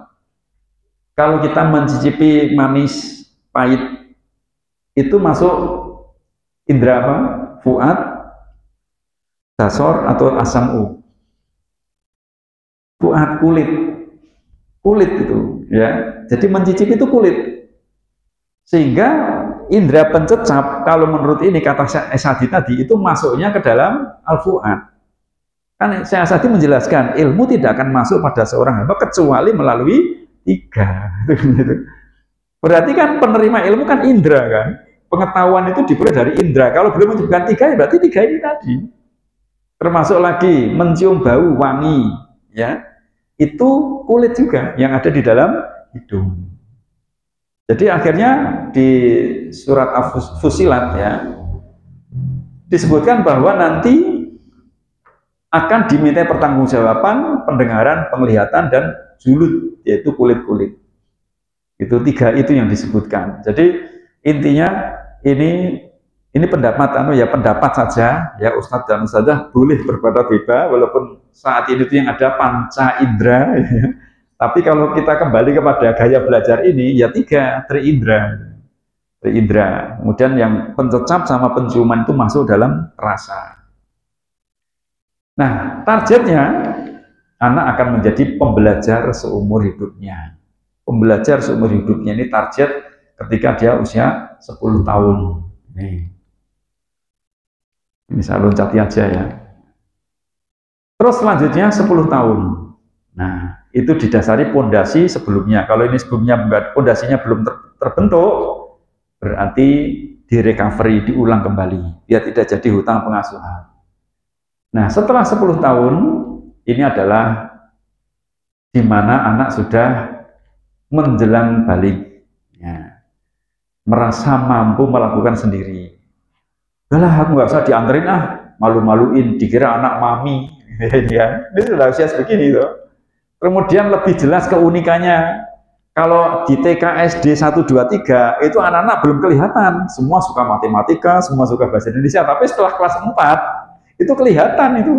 kalau kita mencicipi manis, pahit, itu masuk indera apa? Fuad, basar atau as-sam'u. Fuad kulit itu, ya. Jadi mencicipi itu kulit. Sehingga indera pencecap, kalau menurut ini kata Sa'di tadi, itu masuknya ke dalam al-fuad. Kan Sa'di menjelaskan ilmu tidak akan masuk pada seorang hamba kecuali melalui tiga. Berarti kan penerima ilmu kan indera kan. Pengetahuan itu diperoleh dari indera. Kalau belum menyebutkan tiga, ya berarti tiga ini tadi. Termasuk lagi mencium bau wangi, ya. Itu kulit juga yang ada di dalam hidung. Jadi akhirnya di surat Fusilat ya disebutkan bahwa nanti akan diminta pertanggungjawaban pendengaran, penglihatan, dan julud, yaitu kulit-kulit. Itu 3 itu yang disebutkan. Jadi intinya ini pendapat pendapat saja ya, Ustadz dan Ustadzah boleh berbeda-beda walaupun saat ini itu yang ada panca indera ya. Tapi kalau kita kembali kepada gaya belajar ini ya 3 tri indera. Kemudian yang pencecap sama penciuman itu masuk dalam rasa. Nah, targetnya anak akan menjadi pembelajar seumur hidupnya. Pembelajar seumur hidupnya ini target ketika dia usia 10 tahun. Ini saya loncati aja ya. Terus selanjutnya 10 tahun. Nah, itu didasari pondasi sebelumnya. Kalau ini sebelumnya pondasinya belum terbentuk, berarti direcovery, diulang kembali. Biar tidak jadi hutang pengasuhan. Nah, setelah 10 tahun, ini adalah di mana anak sudah menjelang balik, ya, merasa mampu melakukan sendiri. Udah, aku nggak usah dianterin malu-maluin, dikira anak mami, ya. Ini sudah usia sebegini tuh. Kemudian lebih jelas keunikannya. Kalau di TK, SD 1, 2, 3 itu anak-anak belum kelihatan, semua suka matematika, semua suka bahasa Indonesia, tapi setelah kelas 4 itu kelihatan itu.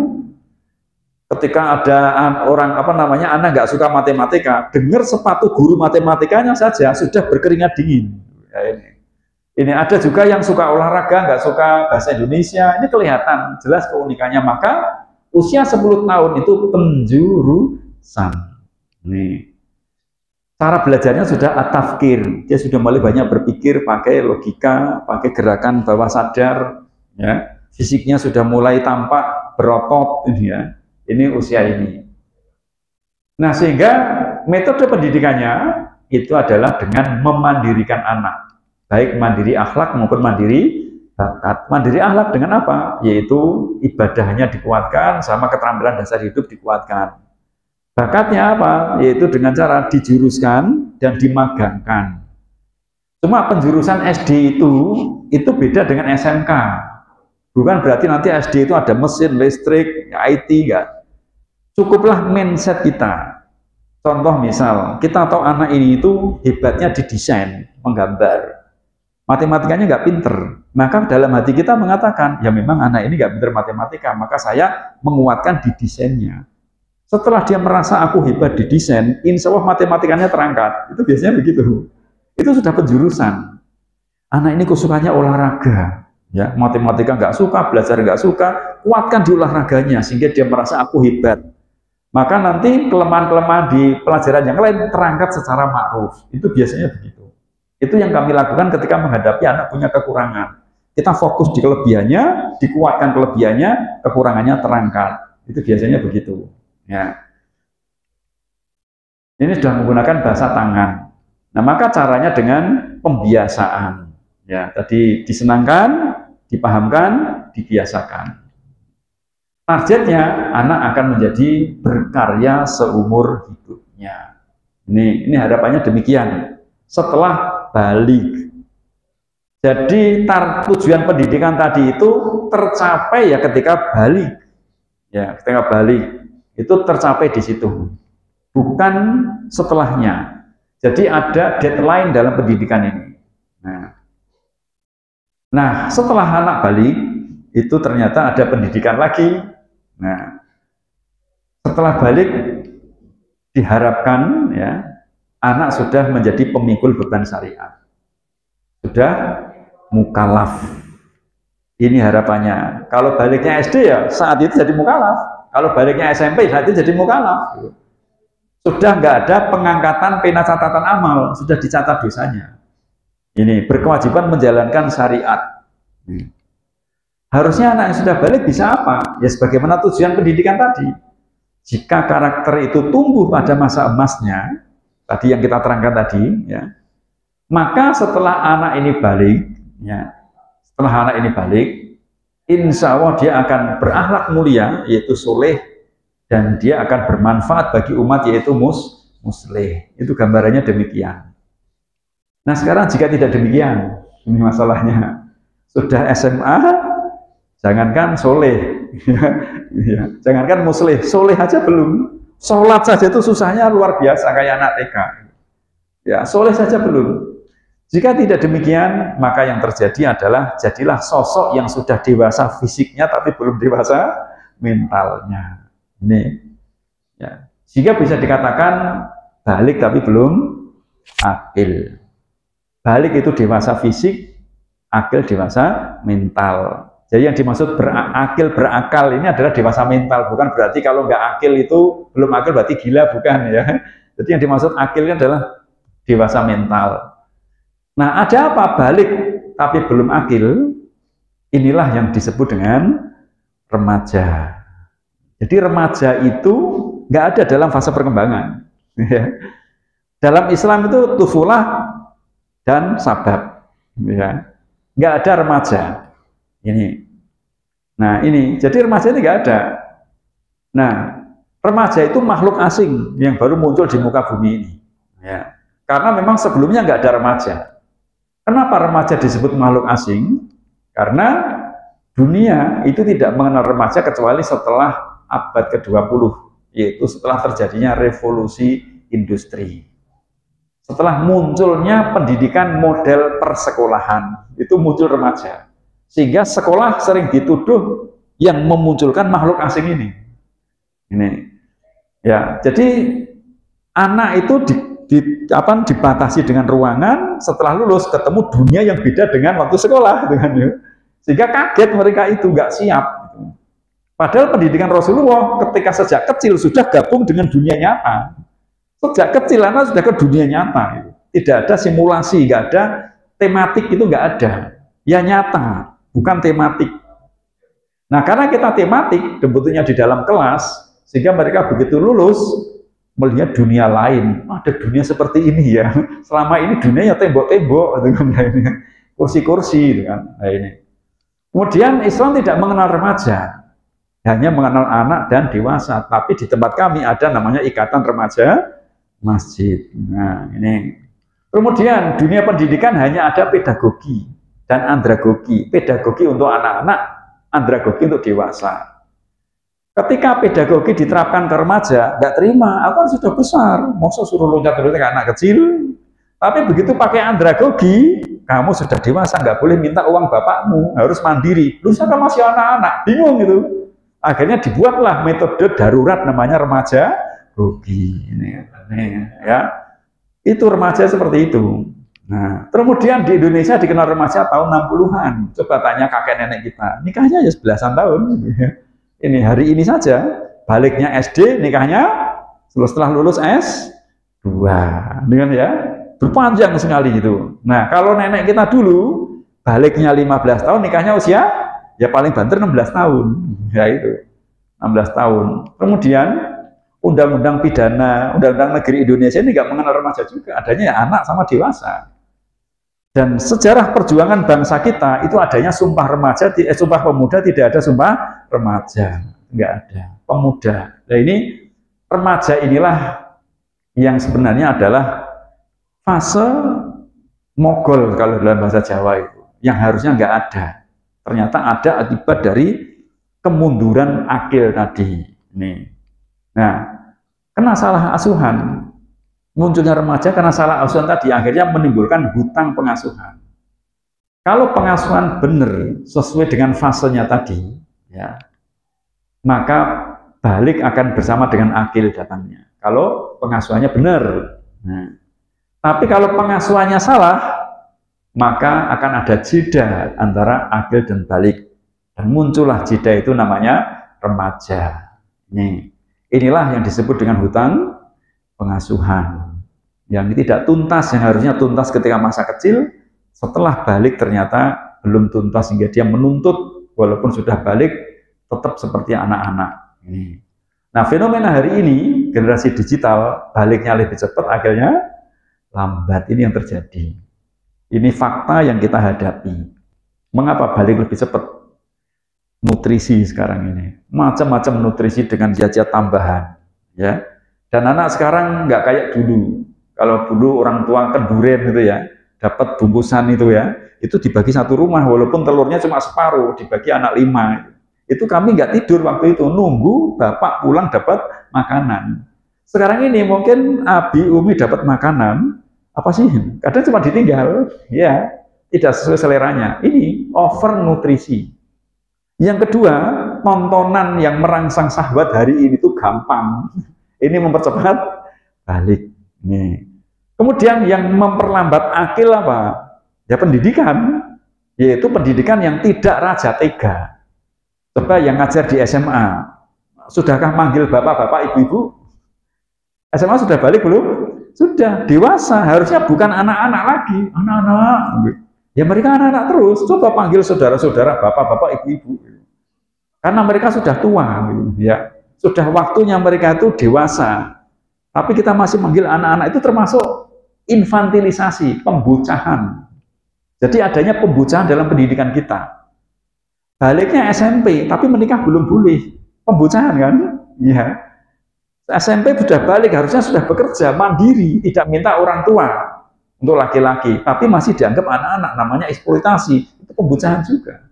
Ketika ada orang anak nggak suka matematika, dengar sepatu guru matematikanya saja sudah berkeringat dingin. Ya, ini ada juga yang suka olahraga, nggak suka bahasa Indonesia, ini kelihatan jelas keunikannya. Maka usia 10 tahun itu penjurusan. Nih, cara belajarnya sudah atafkir, dia sudah mulai banyak berpikir pakai logika, pakai gerakan bawah sadar, ya. Fisiknya sudah mulai tampak berotot, ini ya. Ini usia ini. Nah, sehingga metode pendidikannya itu adalah dengan memandirikan anak, baik mandiri akhlak maupun mandiri bakat. Mandiri akhlak dengan apa? Yaitu ibadahnya dikuatkan, sama keterampilan dasar hidup dikuatkan. Bakatnya apa? Yaitu dengan cara dijuruskan dan dimagangkan. Cuma penjurusan SD itu beda dengan SMK. Bukan berarti nanti SD itu ada mesin, listrik, IT, enggak. Cukuplah mindset kita. Contoh misal, kita tahu anak ini itu hebatnya di desain, menggambar. Matematikanya nggak pinter. Maka dalam hati kita mengatakan, ya memang anak ini nggak pinter matematika, maka saya menguatkan di desainnya. Setelah dia merasa aku hebat di desain, insya Allah matematikanya terangkat. Itu biasanya begitu. Itu sudah penjurusan. Anak ini kesukaannya olahraga. Ya, matematika nggak suka, belajar nggak suka, kuatkan di olahraganya sehingga dia merasa aku hebat. Maka nanti kelemahan-kelemahan di pelajaran yang lain terangkat secara ma'ruf. Itu biasanya begitu. Itu yang kami lakukan ketika menghadapi anak punya kekurangan. Kita fokus di kelebihannya, dikuatkan kelebihannya, kekurangannya terangkat. Itu biasanya begitu. Ya. Ini sudah menggunakan bahasa tangan. Nah, maka caranya dengan pembiasaan. Ya, tadi disenangkan, dipahamkan, dibiasakan. Targetnya anak akan menjadi berkarya seumur hidupnya. Ini harapannya demikian. Setelah balik. Jadi tujuan pendidikan tadi itu tercapai ya ketika balik. Ya, ketika balik itu tercapai di situ. Bukan setelahnya. Jadi ada deadline dalam pendidikan ini. Nah, setelah anak balik, itu ternyata ada pendidikan lagi. Nah, setelah balik, diharapkan ya, anak sudah menjadi pemikul beban syariat. Sudah mukallaf. Ini harapannya. Kalau baliknya SD ya, saat itu jadi mukallaf. Kalau baliknya SMP, saat itu jadi mukallaf. Sudah nggak ada pengangkatan pena catatan amal, sudah dicatat dosanya. Ini berkewajiban menjalankan syariat. Harusnya anak yang sudah balik bisa apa? Ya sebagaimana tujuan pendidikan tadi. Jika karakter itu tumbuh pada masa emasnya, tadi yang kita terangkan tadi, ya, maka setelah anak ini balik, ya, insya Allah dia akan berakhlak mulia, yaitu soleh, dan dia akan bermanfaat bagi umat, yaitu musleh. Itu gambarannya demikian. Nah sekarang jika tidak demikian, ini masalahnya. Sudah SMA, Jangankan soleh, ya, jangankan muslih, soleh aja belum. Sholat saja itu susahnya luar biasa kayak anak TK. Ya, soleh saja belum. Jika tidak demikian, maka yang terjadi adalah jadilah sosok yang sudah dewasa fisiknya tapi belum dewasa mentalnya. Ini, ya. Sehingga bisa dikatakan balik tapi belum akil. Balik itu dewasa fisik, akil dewasa mental. Jadi yang dimaksud berakal ini adalah dewasa mental, bukan berarti kalau nggak akil itu belum akil berarti gila, bukan ya. Jadi yang dimaksud akil ini adalah dewasa mental. Nah, ada apa balik tapi belum akil? Inilah yang disebut dengan remaja. Jadi remaja itu nggak ada dalam fase perkembangan. Dalam Islam itu tufulah dan sabab, ya. Nggak ada remaja. Ini. Nah, ini. Jadi remaja ini nggak ada. Nah, remaja itu makhluk asing yang baru muncul di muka bumi ini. Ya. Karena memang sebelumnya nggak ada remaja. Kenapa remaja disebut makhluk asing? Karena dunia itu tidak mengenal remaja kecuali setelah abad ke-20, yaitu setelah terjadinya revolusi industri. Setelah munculnya pendidikan model persekolahan, itu muncul remaja. Sehingga sekolah sering dituduh yang memunculkan makhluk asing ini. Ini, ya. Jadi anak itu dibatasi dengan ruangan. Setelah lulus ketemu dunia yang beda dengan waktu sekolah, sehingga kaget mereka itu nggak siap. Padahal pendidikan Rasulullah ketika sejak kecil sudah gabung dengan dunia nyata. Sejak kecil anak sudah ke dunia nyata. Tidak ada simulasi, nggak ada tematik, itu nggak ada. Ya nyata. Bukan tematik. Nah, karena kita tematik, bentuknya di dalam kelas, sehingga mereka begitu lulus, melihat dunia lain. Ada dunia seperti ini ya. Selama ini dunia ya tembok-tembok, kursi-kursi. Nah, ini. Kemudian Islam tidak mengenal remaja, hanya mengenal anak dan dewasa. Tapi di tempat kami ada namanya Ikatan Remaja Masjid. Nah, ini. Kemudian dunia pendidikan hanya ada pedagogi dan andragogi. Pedagogi untuk anak-anak, andragogi untuk dewasa. Ketika pedagogi diterapkan ke remaja, nggak terima, aku kan sudah besar, masa suruh loncat-loncat ke anak kecil. Tapi begitu pakai andragogi, kamu sudah dewasa, nggak boleh minta uang bapakmu, harus mandiri. Lu saya masih anak-anak, bingung gitu. Akhirnya dibuatlah metode darurat namanya remaja gogi. Ini, ya. Itu remaja seperti itu. Nah, kemudian di Indonesia dikenal remaja tahun 60-an. Coba tanya kakek nenek kita, nikahnya ya 11-an tahun. Ini hari ini saja, baliknya SD, nikahnya setelah lulus S2. Dengan ya, berpanjang sekali itu. Nah, kalau nenek kita dulu, baliknya 15 tahun, nikahnya usia ya paling banter 16 tahun. Ya itu, 16 tahun. Kemudian undang-undang pidana, undang-undang negeri Indonesia ini nggak mengenal remaja juga, adanya ya anak sama dewasa. Dan sejarah perjuangan bangsa kita itu adanya sumpah remaja, sumpah pemuda, tidak ada sumpah remaja, nggak ada pemuda. Nah ini remaja inilah yang sebenarnya adalah fase mogol kalau dalam bahasa Jawa itu, yang harusnya nggak ada. Ternyata ada akibat dari kemunduran akil tadi. Nih. Nah, kena salah asuhan. Munculnya remaja karena salah asuhan tadi akhirnya menimbulkan hutang pengasuhan. Kalau pengasuhan benar sesuai dengan fasenya tadi, ya, maka balik akan bersama dengan akil datangnya. Kalau pengasuhannya benar. Nah, tapi kalau pengasuhannya salah, maka akan ada jeda antara akil dan balik. Dan muncullah jeda itu namanya remaja. Inilah yang disebut dengan hutang pengasuhan. Yang tidak tuntas, yang harusnya tuntas ketika masa kecil, setelah balik ternyata belum tuntas sehingga dia menuntut walaupun sudah balik tetap seperti anak-anak. Nah, fenomena hari ini generasi digital baliknya lebih cepat, akhirnya lambat. Ini yang terjadi. Ini fakta yang kita hadapi. Mengapa balik lebih cepat? Nutrisi sekarang ini, macam-macam nutrisi dengan zat-zat tambahan, ya. Dan anak sekarang nggak kayak dulu. Kalau dulu orang tua kenduren gitu ya, dapat bungkusan itu ya, itu dibagi satu rumah, walaupun telurnya cuma separuh, dibagi anak 5. Itu kami nggak tidur waktu itu, nunggu bapak pulang dapat makanan. Sekarang ini mungkin Abi, Umi dapat makanan, apa sih? Kadang cuma ditinggal, ya, tidak sesuai seleranya. Ini over nutrisi. Yang kedua, tontonan yang merangsang syahwat hari ini tuh gampang. Ini mempercepat balik. Nih. Kemudian yang memperlambat akil apa? Ya pendidikan, yaitu pendidikan yang tidak raja tega. Coba yang ngajar di SMA, sudahkah manggil bapak-bapak, ibu-ibu? SMA sudah balik belum? Sudah, dewasa, harusnya bukan anak-anak lagi, anak-anak. Ya mereka anak-anak terus, coba panggil saudara-saudara, bapak-bapak, ibu-ibu. Karena mereka sudah tua, ya. Sudah waktunya mereka itu dewasa. Tapi kita masih manggil anak-anak, itu termasuk infantilisasi, pembucahan. Jadi adanya pembucahan dalam pendidikan kita. Baliknya SMP, tapi menikah belum boleh. Pembucahan kan? Ya. SMP sudah balik, harusnya sudah bekerja, mandiri, tidak minta orang tua untuk laki-laki. Tapi masih dianggap anak-anak, namanya eksploitasi. Itu pembucahan juga.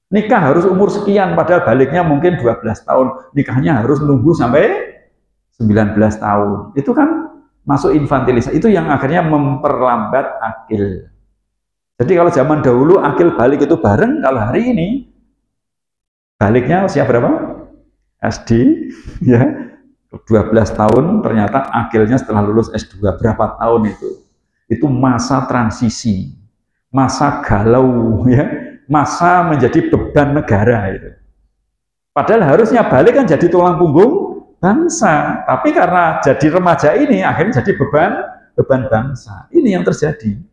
Nikah harus umur sekian, padahal baliknya mungkin 12 tahun. Nikahnya harus nunggu sampai 19 tahun. Itu kan masuk infantilisasi. Itu yang akhirnya memperlambat akil. Jadi kalau zaman dahulu akil balik itu bareng, kalau hari ini baliknya usia berapa? SD, ya 12 tahun, ternyata akilnya setelah lulus S2 berapa tahun itu? Itu masa transisi, masa galau, ya, masa menjadi beban negara itu. Padahal harusnya balik kan jadi tulang punggung bangsa, tapi karena jadi remaja ini akhirnya jadi beban bangsa. Ini yang terjadi.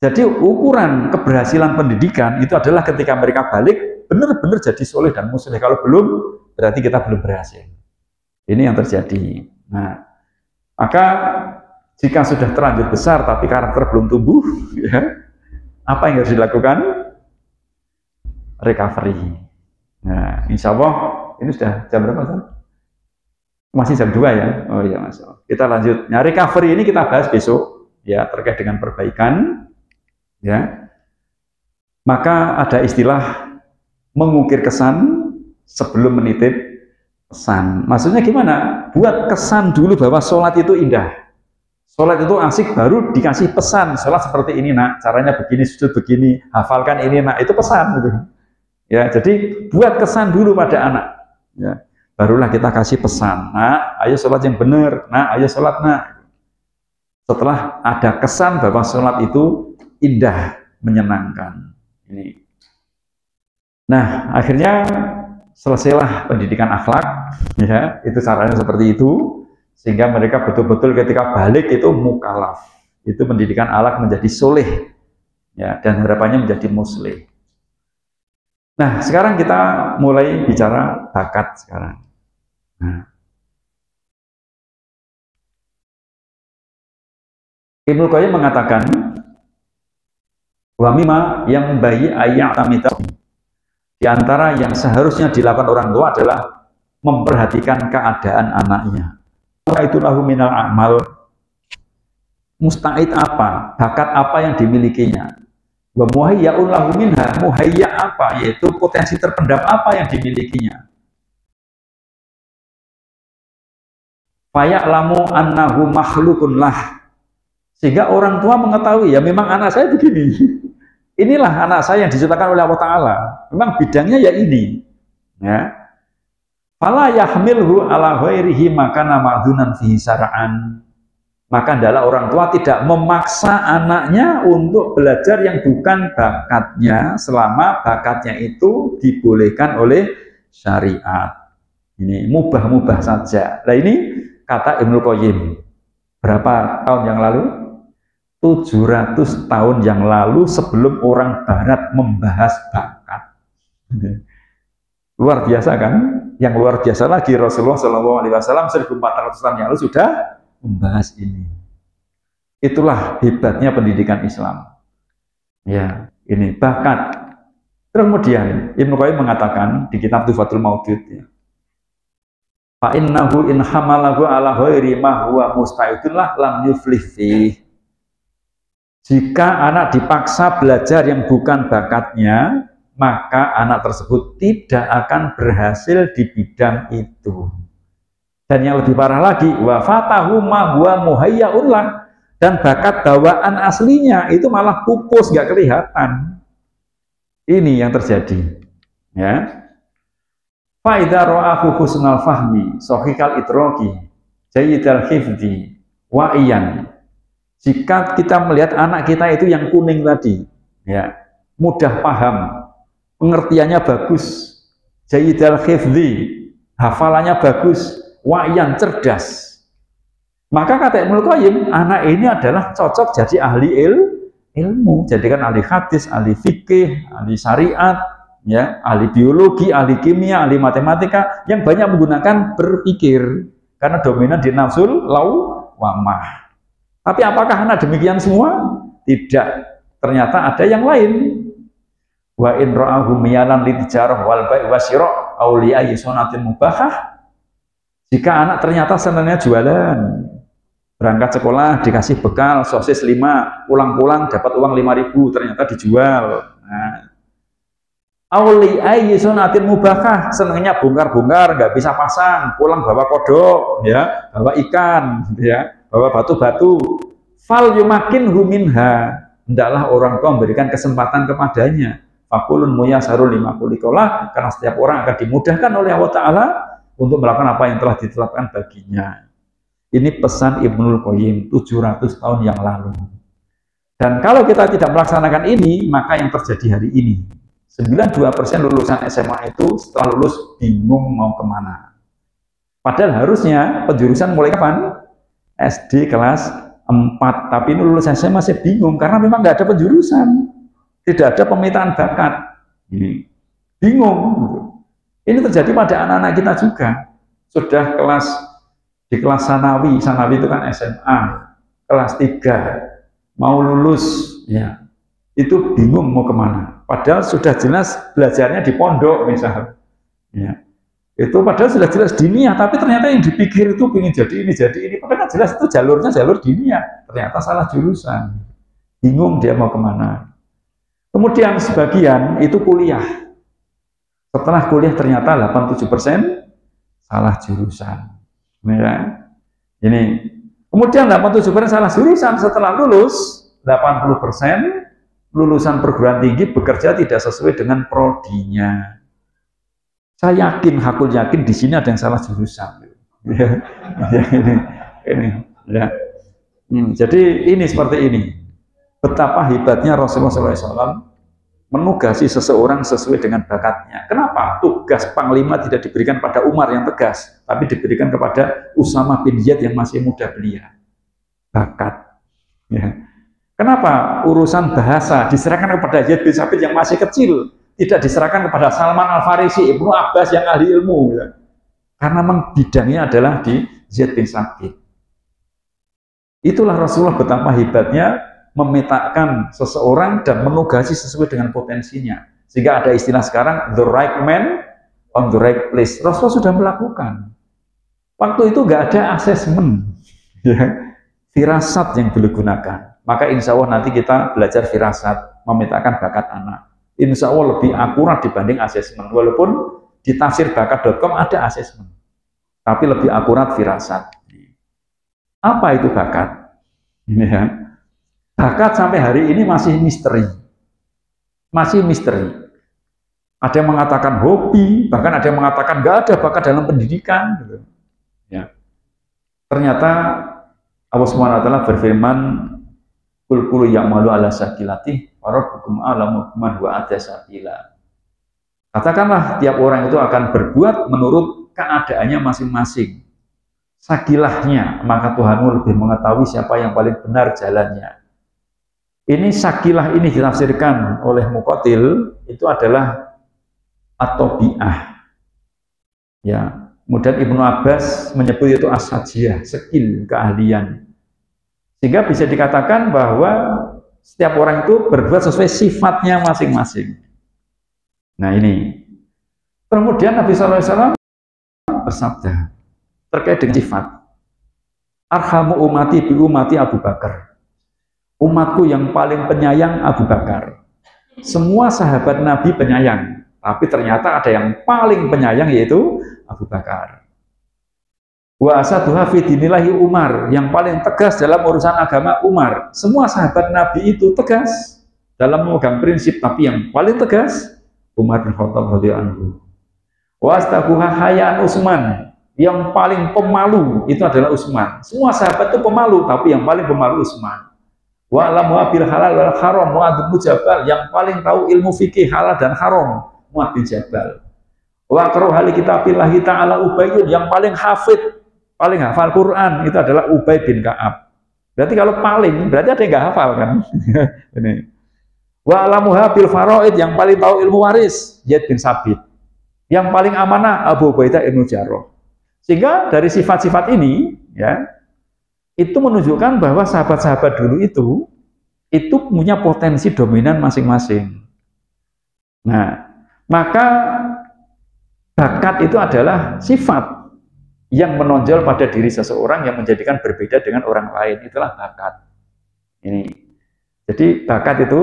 Jadi ukuran keberhasilan pendidikan itu adalah ketika mereka balik benar-benar jadi soleh dan musleh. Kalau belum, berarti kita belum berhasil. Ini yang terjadi. Nah, maka jika sudah terlanjur besar tapi karakter belum tumbuh, ya, apa yang harus dilakukan? Recovery. Nah, insya Allah ini sudah jam berapa, San? Masih jam 2 ya? Oh iya, Mas. Kita lanjut. Nah, recovery ini kita bahas besok, ya, terkait dengan perbaikan. Ya, maka ada istilah mengukir kesan sebelum menitip pesan. Maksudnya gimana? Buat kesan dulu bahwa sholat itu indah, sholat itu asik, baru dikasih pesan. Sholat seperti ini nak, caranya begini, sujud begini, hafalkan ini nak, itu pesan gitu. Ya, jadi buat kesan dulu pada anak. Ya, barulah kita kasih pesan. Nak, ayo sholat yang benar. Nak, ayo sholat nak. Setelah ada kesan bahwa sholat itu indah, menyenangkan. Ini. Nah, akhirnya selesailah pendidikan akhlak, ya, itu caranya seperti itu, sehingga mereka betul-betul ketika balik itu mukalaf. Itu pendidikan akhlak menjadi soleh, ya, dan harapannya menjadi musleh. Nah, sekarang kita mulai bicara bakat sekarang. Nah. Ibnu Qayyim mengatakan, wa mimma yang bayi ayat tamita, di antara yang seharusnya dilakukan orang tua adalah memperhatikan keadaan anaknya. Itu lahu minal amal, musta'id apa, bakat apa yang dimilikinya. Wa muhayya'un lahu minha, muhayya' apa, yaitu potensi terpendam apa yang dimilikinya. Faya'lamu annahu makhlukun lah, sehingga orang tua mengetahui, ya memang anak saya begini. Inilah anak saya yang diciptakan oleh Allah Ta'ala. Memang bidangnya ya ini. Ya. Fala yahmilhu ala ghairihi makana ma'dunan fihi syara'an. Maka adalah orang tua tidak memaksa anaknya untuk belajar yang bukan bakatnya, selama bakatnya itu dibolehkan oleh syariat. Ini mubah-mubah saja. Nah ini kata Ibnu Qayyim. Berapa tahun yang lalu? 700 tahun yang lalu, sebelum orang barat membahas bakat. Luar biasa kan? Yang luar biasa lagi, Rasulullah SAW 1400 tahun yang lalu sudah membahas ini. Itulah hebatnya pendidikan Islam. Ya, ini bakat. Kemudian Ibnu Qayyim mengatakan di kitab Tufatul Maudud, ya, fa innahu in hamalahu ala ghairi ma huwa musta'idun lam yuflih fihi. Jika anak dipaksa belajar yang bukan bakatnya, maka anak tersebut tidak akan berhasil di bidang itu. Dan yang lebih parah lagi, wa fatahu ma huwa muhayyaun lah, dan bakat bawaan aslinya itu malah pupus, nggak kelihatan. Ini yang terjadi. Ya. Fa idza ra'ahu husnal fahmi, sahihal idraki, jayyidal hifdzi, wa'iyan. Jika kita melihat anak kita itu yang kuning tadi, ya, mudah paham, pengertiannya bagus, jayyidal hifdzi, hafalannya bagus, wa'iyan, cerdas. Maka kata Ibnu Qayyim, anak ini adalah cocok jadi ahli ilmu, jadikan ahli hadis, ahli fikih, ahli syariat, ya, ahli biologi, ahli kimia, ahli matematika yang banyak menggunakan berpikir karena dominan di nafsul lawamah. Tapi apakah anak demikian semua? Tidak. Ternyata ada yang lain. Wa in ra'ahu miyalan litijarah wal bai' wasyira' aw li ayyi sunatin mubahah. Jika anak ternyata senangnya jualan, berangkat sekolah dikasih bekal sosis 5, pulang-pulang dapat uang 5.000, ternyata dijual. Nah, auli ayyi sunatin mubahah, senangnya bongkar-bongkar, nggak bisa pasang, pulang bawa kodok, ya, bawa ikan, ya, bawa batu-batu. Fal yumakin huminha, hendaklah orang tua memberikan kesempatan kepadanya. Fakulun muyasarul lima kulikolah, karena setiap orang akan dimudahkan oleh Allah Ta'ala untuk melakukan apa yang telah ditetapkan baginya. Ini pesan Ibnul Qayyim 700 tahun yang lalu. Dan kalau kita tidak melaksanakan ini, maka yang terjadi hari ini, 92% lulusan SMA itu setelah lulus bingung mau kemana. Padahal harusnya penjurusan mulai kapan? SD kelas 4. Tapi ini lulus SMA masih bingung karena memang nggak ada penjurusan. Tidak ada pemetaan bakat. Ini bingung. Ini terjadi pada anak-anak kita juga. Sudah di kelas sanawi itu kan SMA, kelas 3, mau lulus, ya, itu bingung mau kemana. Padahal sudah jelas belajarnya di pondok misalnya, ya, itu padahal sudah jelas diniyah, tapi ternyata yang dipikir itu ingin jadi ini, padahal jelas itu jalurnya jalur diniyah, ternyata salah jurusan, bingung dia mau kemana. Kemudian sebagian itu kuliah, setelah kuliah ternyata 87% salah jurusan. Ya. Ini kemudian 87% salah jurusan, setelah lulus 80% lulusan perguruan tinggi bekerja tidak sesuai dengan prodinya. Saya hakul yakin di sini ada yang salah jurusan. Jadi ini seperti ini. Betapa hebatnya Rasulullah SAW menugasi seseorang sesuai dengan bakatnya. Kenapa? Tugas panglima tidak diberikan pada Umar yang tegas, tapi diberikan kepada Usamah bin Zaid yang masih muda belia. Bakat. Ya. Kenapa urusan bahasa diserahkan kepada Zaid bin Sabit yang masih kecil, tidak diserahkan kepada Salman Al-Farisi, Ibnu Abbas yang ahli ilmu? Ya. Karena memang bidangnya adalah di Zaid bin Sabit. Itulah Rasulullah betapa hebatnya memetakan seseorang dan menugasi sesuai dengan potensinya. Sehingga ada istilah sekarang, the right man on the right place. Rasulullah sudah melakukan. Waktu itu nggak ada asesmen, ya, firasat yang boleh gunakan. Maka insya Allah nanti kita belajar firasat, memetakan bakat anak. Insya Allah lebih akurat dibanding asesmen. Walaupun di tafsirbakat.com ada asesmen, tapi lebih akurat firasat. Apa itu bakat? Ya. Bakat sampai hari ini masih misteri. Masih misteri. Ada yang mengatakan hobi, bahkan ada yang mengatakan nggak ada bakat dalam pendidikan. Gitu. Ya. Ternyata Allah SWT berfirman, kul kulu ya'malu ala sakilatih, warabbukum a'lamu biman huwa ahda sabila. Katakanlah tiap orang itu akan berbuat menurut keadaannya masing-masing. Sakilahnya, maka Tuhanmu lebih mengetahui siapa yang paling benar jalannya. Ini sakilah ini ditafsirkan oleh Muqatil itu adalah at-tabi'ah. Ya, kemudian Ibnu Abbas menyebut itu as-sajiyah, skill, keahlian. Sehingga bisa dikatakan bahwa setiap orang itu berbuat sesuai sifatnya masing-masing. Nah ini. Kemudian Nabi SAW bersabda terkait dengan sifat. Arhamu umati bi umati Abu Bakar. umatku yang paling penyayang Abu Bakar. Semua sahabat Nabi penyayang, tapi ternyata ada yang paling penyayang yaitu Abu Bakar. Wa asaduha fi dinillahi Umar, yang paling tegas dalam urusan agama Umar. Semua sahabat Nabi itu tegas dalam memegang prinsip, tapi yang paling tegas Umar bin Khattab radhiyallahu anhu. Wa astaquha hayaan Utsman, yang paling pemalu itu adalah Utsman. Semua sahabat itu pemalu, tapi yang paling pemalu Utsman. Wa alamu bil halal wal haram Mu'adz bin Jabal, yang paling tahu ilmu fikih halal dan haram Mu'adz bin Jabal. Wa aqra hali kitabillah ta'ala Ubayyun, yang paling hafid, paling hafal Quran itu adalah Ubay bin Ka'ab. Berarti kalau paling, berarti ada yang nggak hafal kan? Ini. Wa alamuha bil faraid, yang paling tahu ilmu waris Zaid bin Sabit. Yang paling amanah Abu Ubaidah bin Jarrah. Sehingga dari sifat-sifat ini, ya, itu menunjukkan bahwa sahabat-sahabat dulu itu punya potensi dominan masing-masing. Nah, maka bakat itu adalah sifat yang menonjol pada diri seseorang yang menjadikan berbeda dengan orang lain. Itulah bakat. Ini. Jadi bakat itu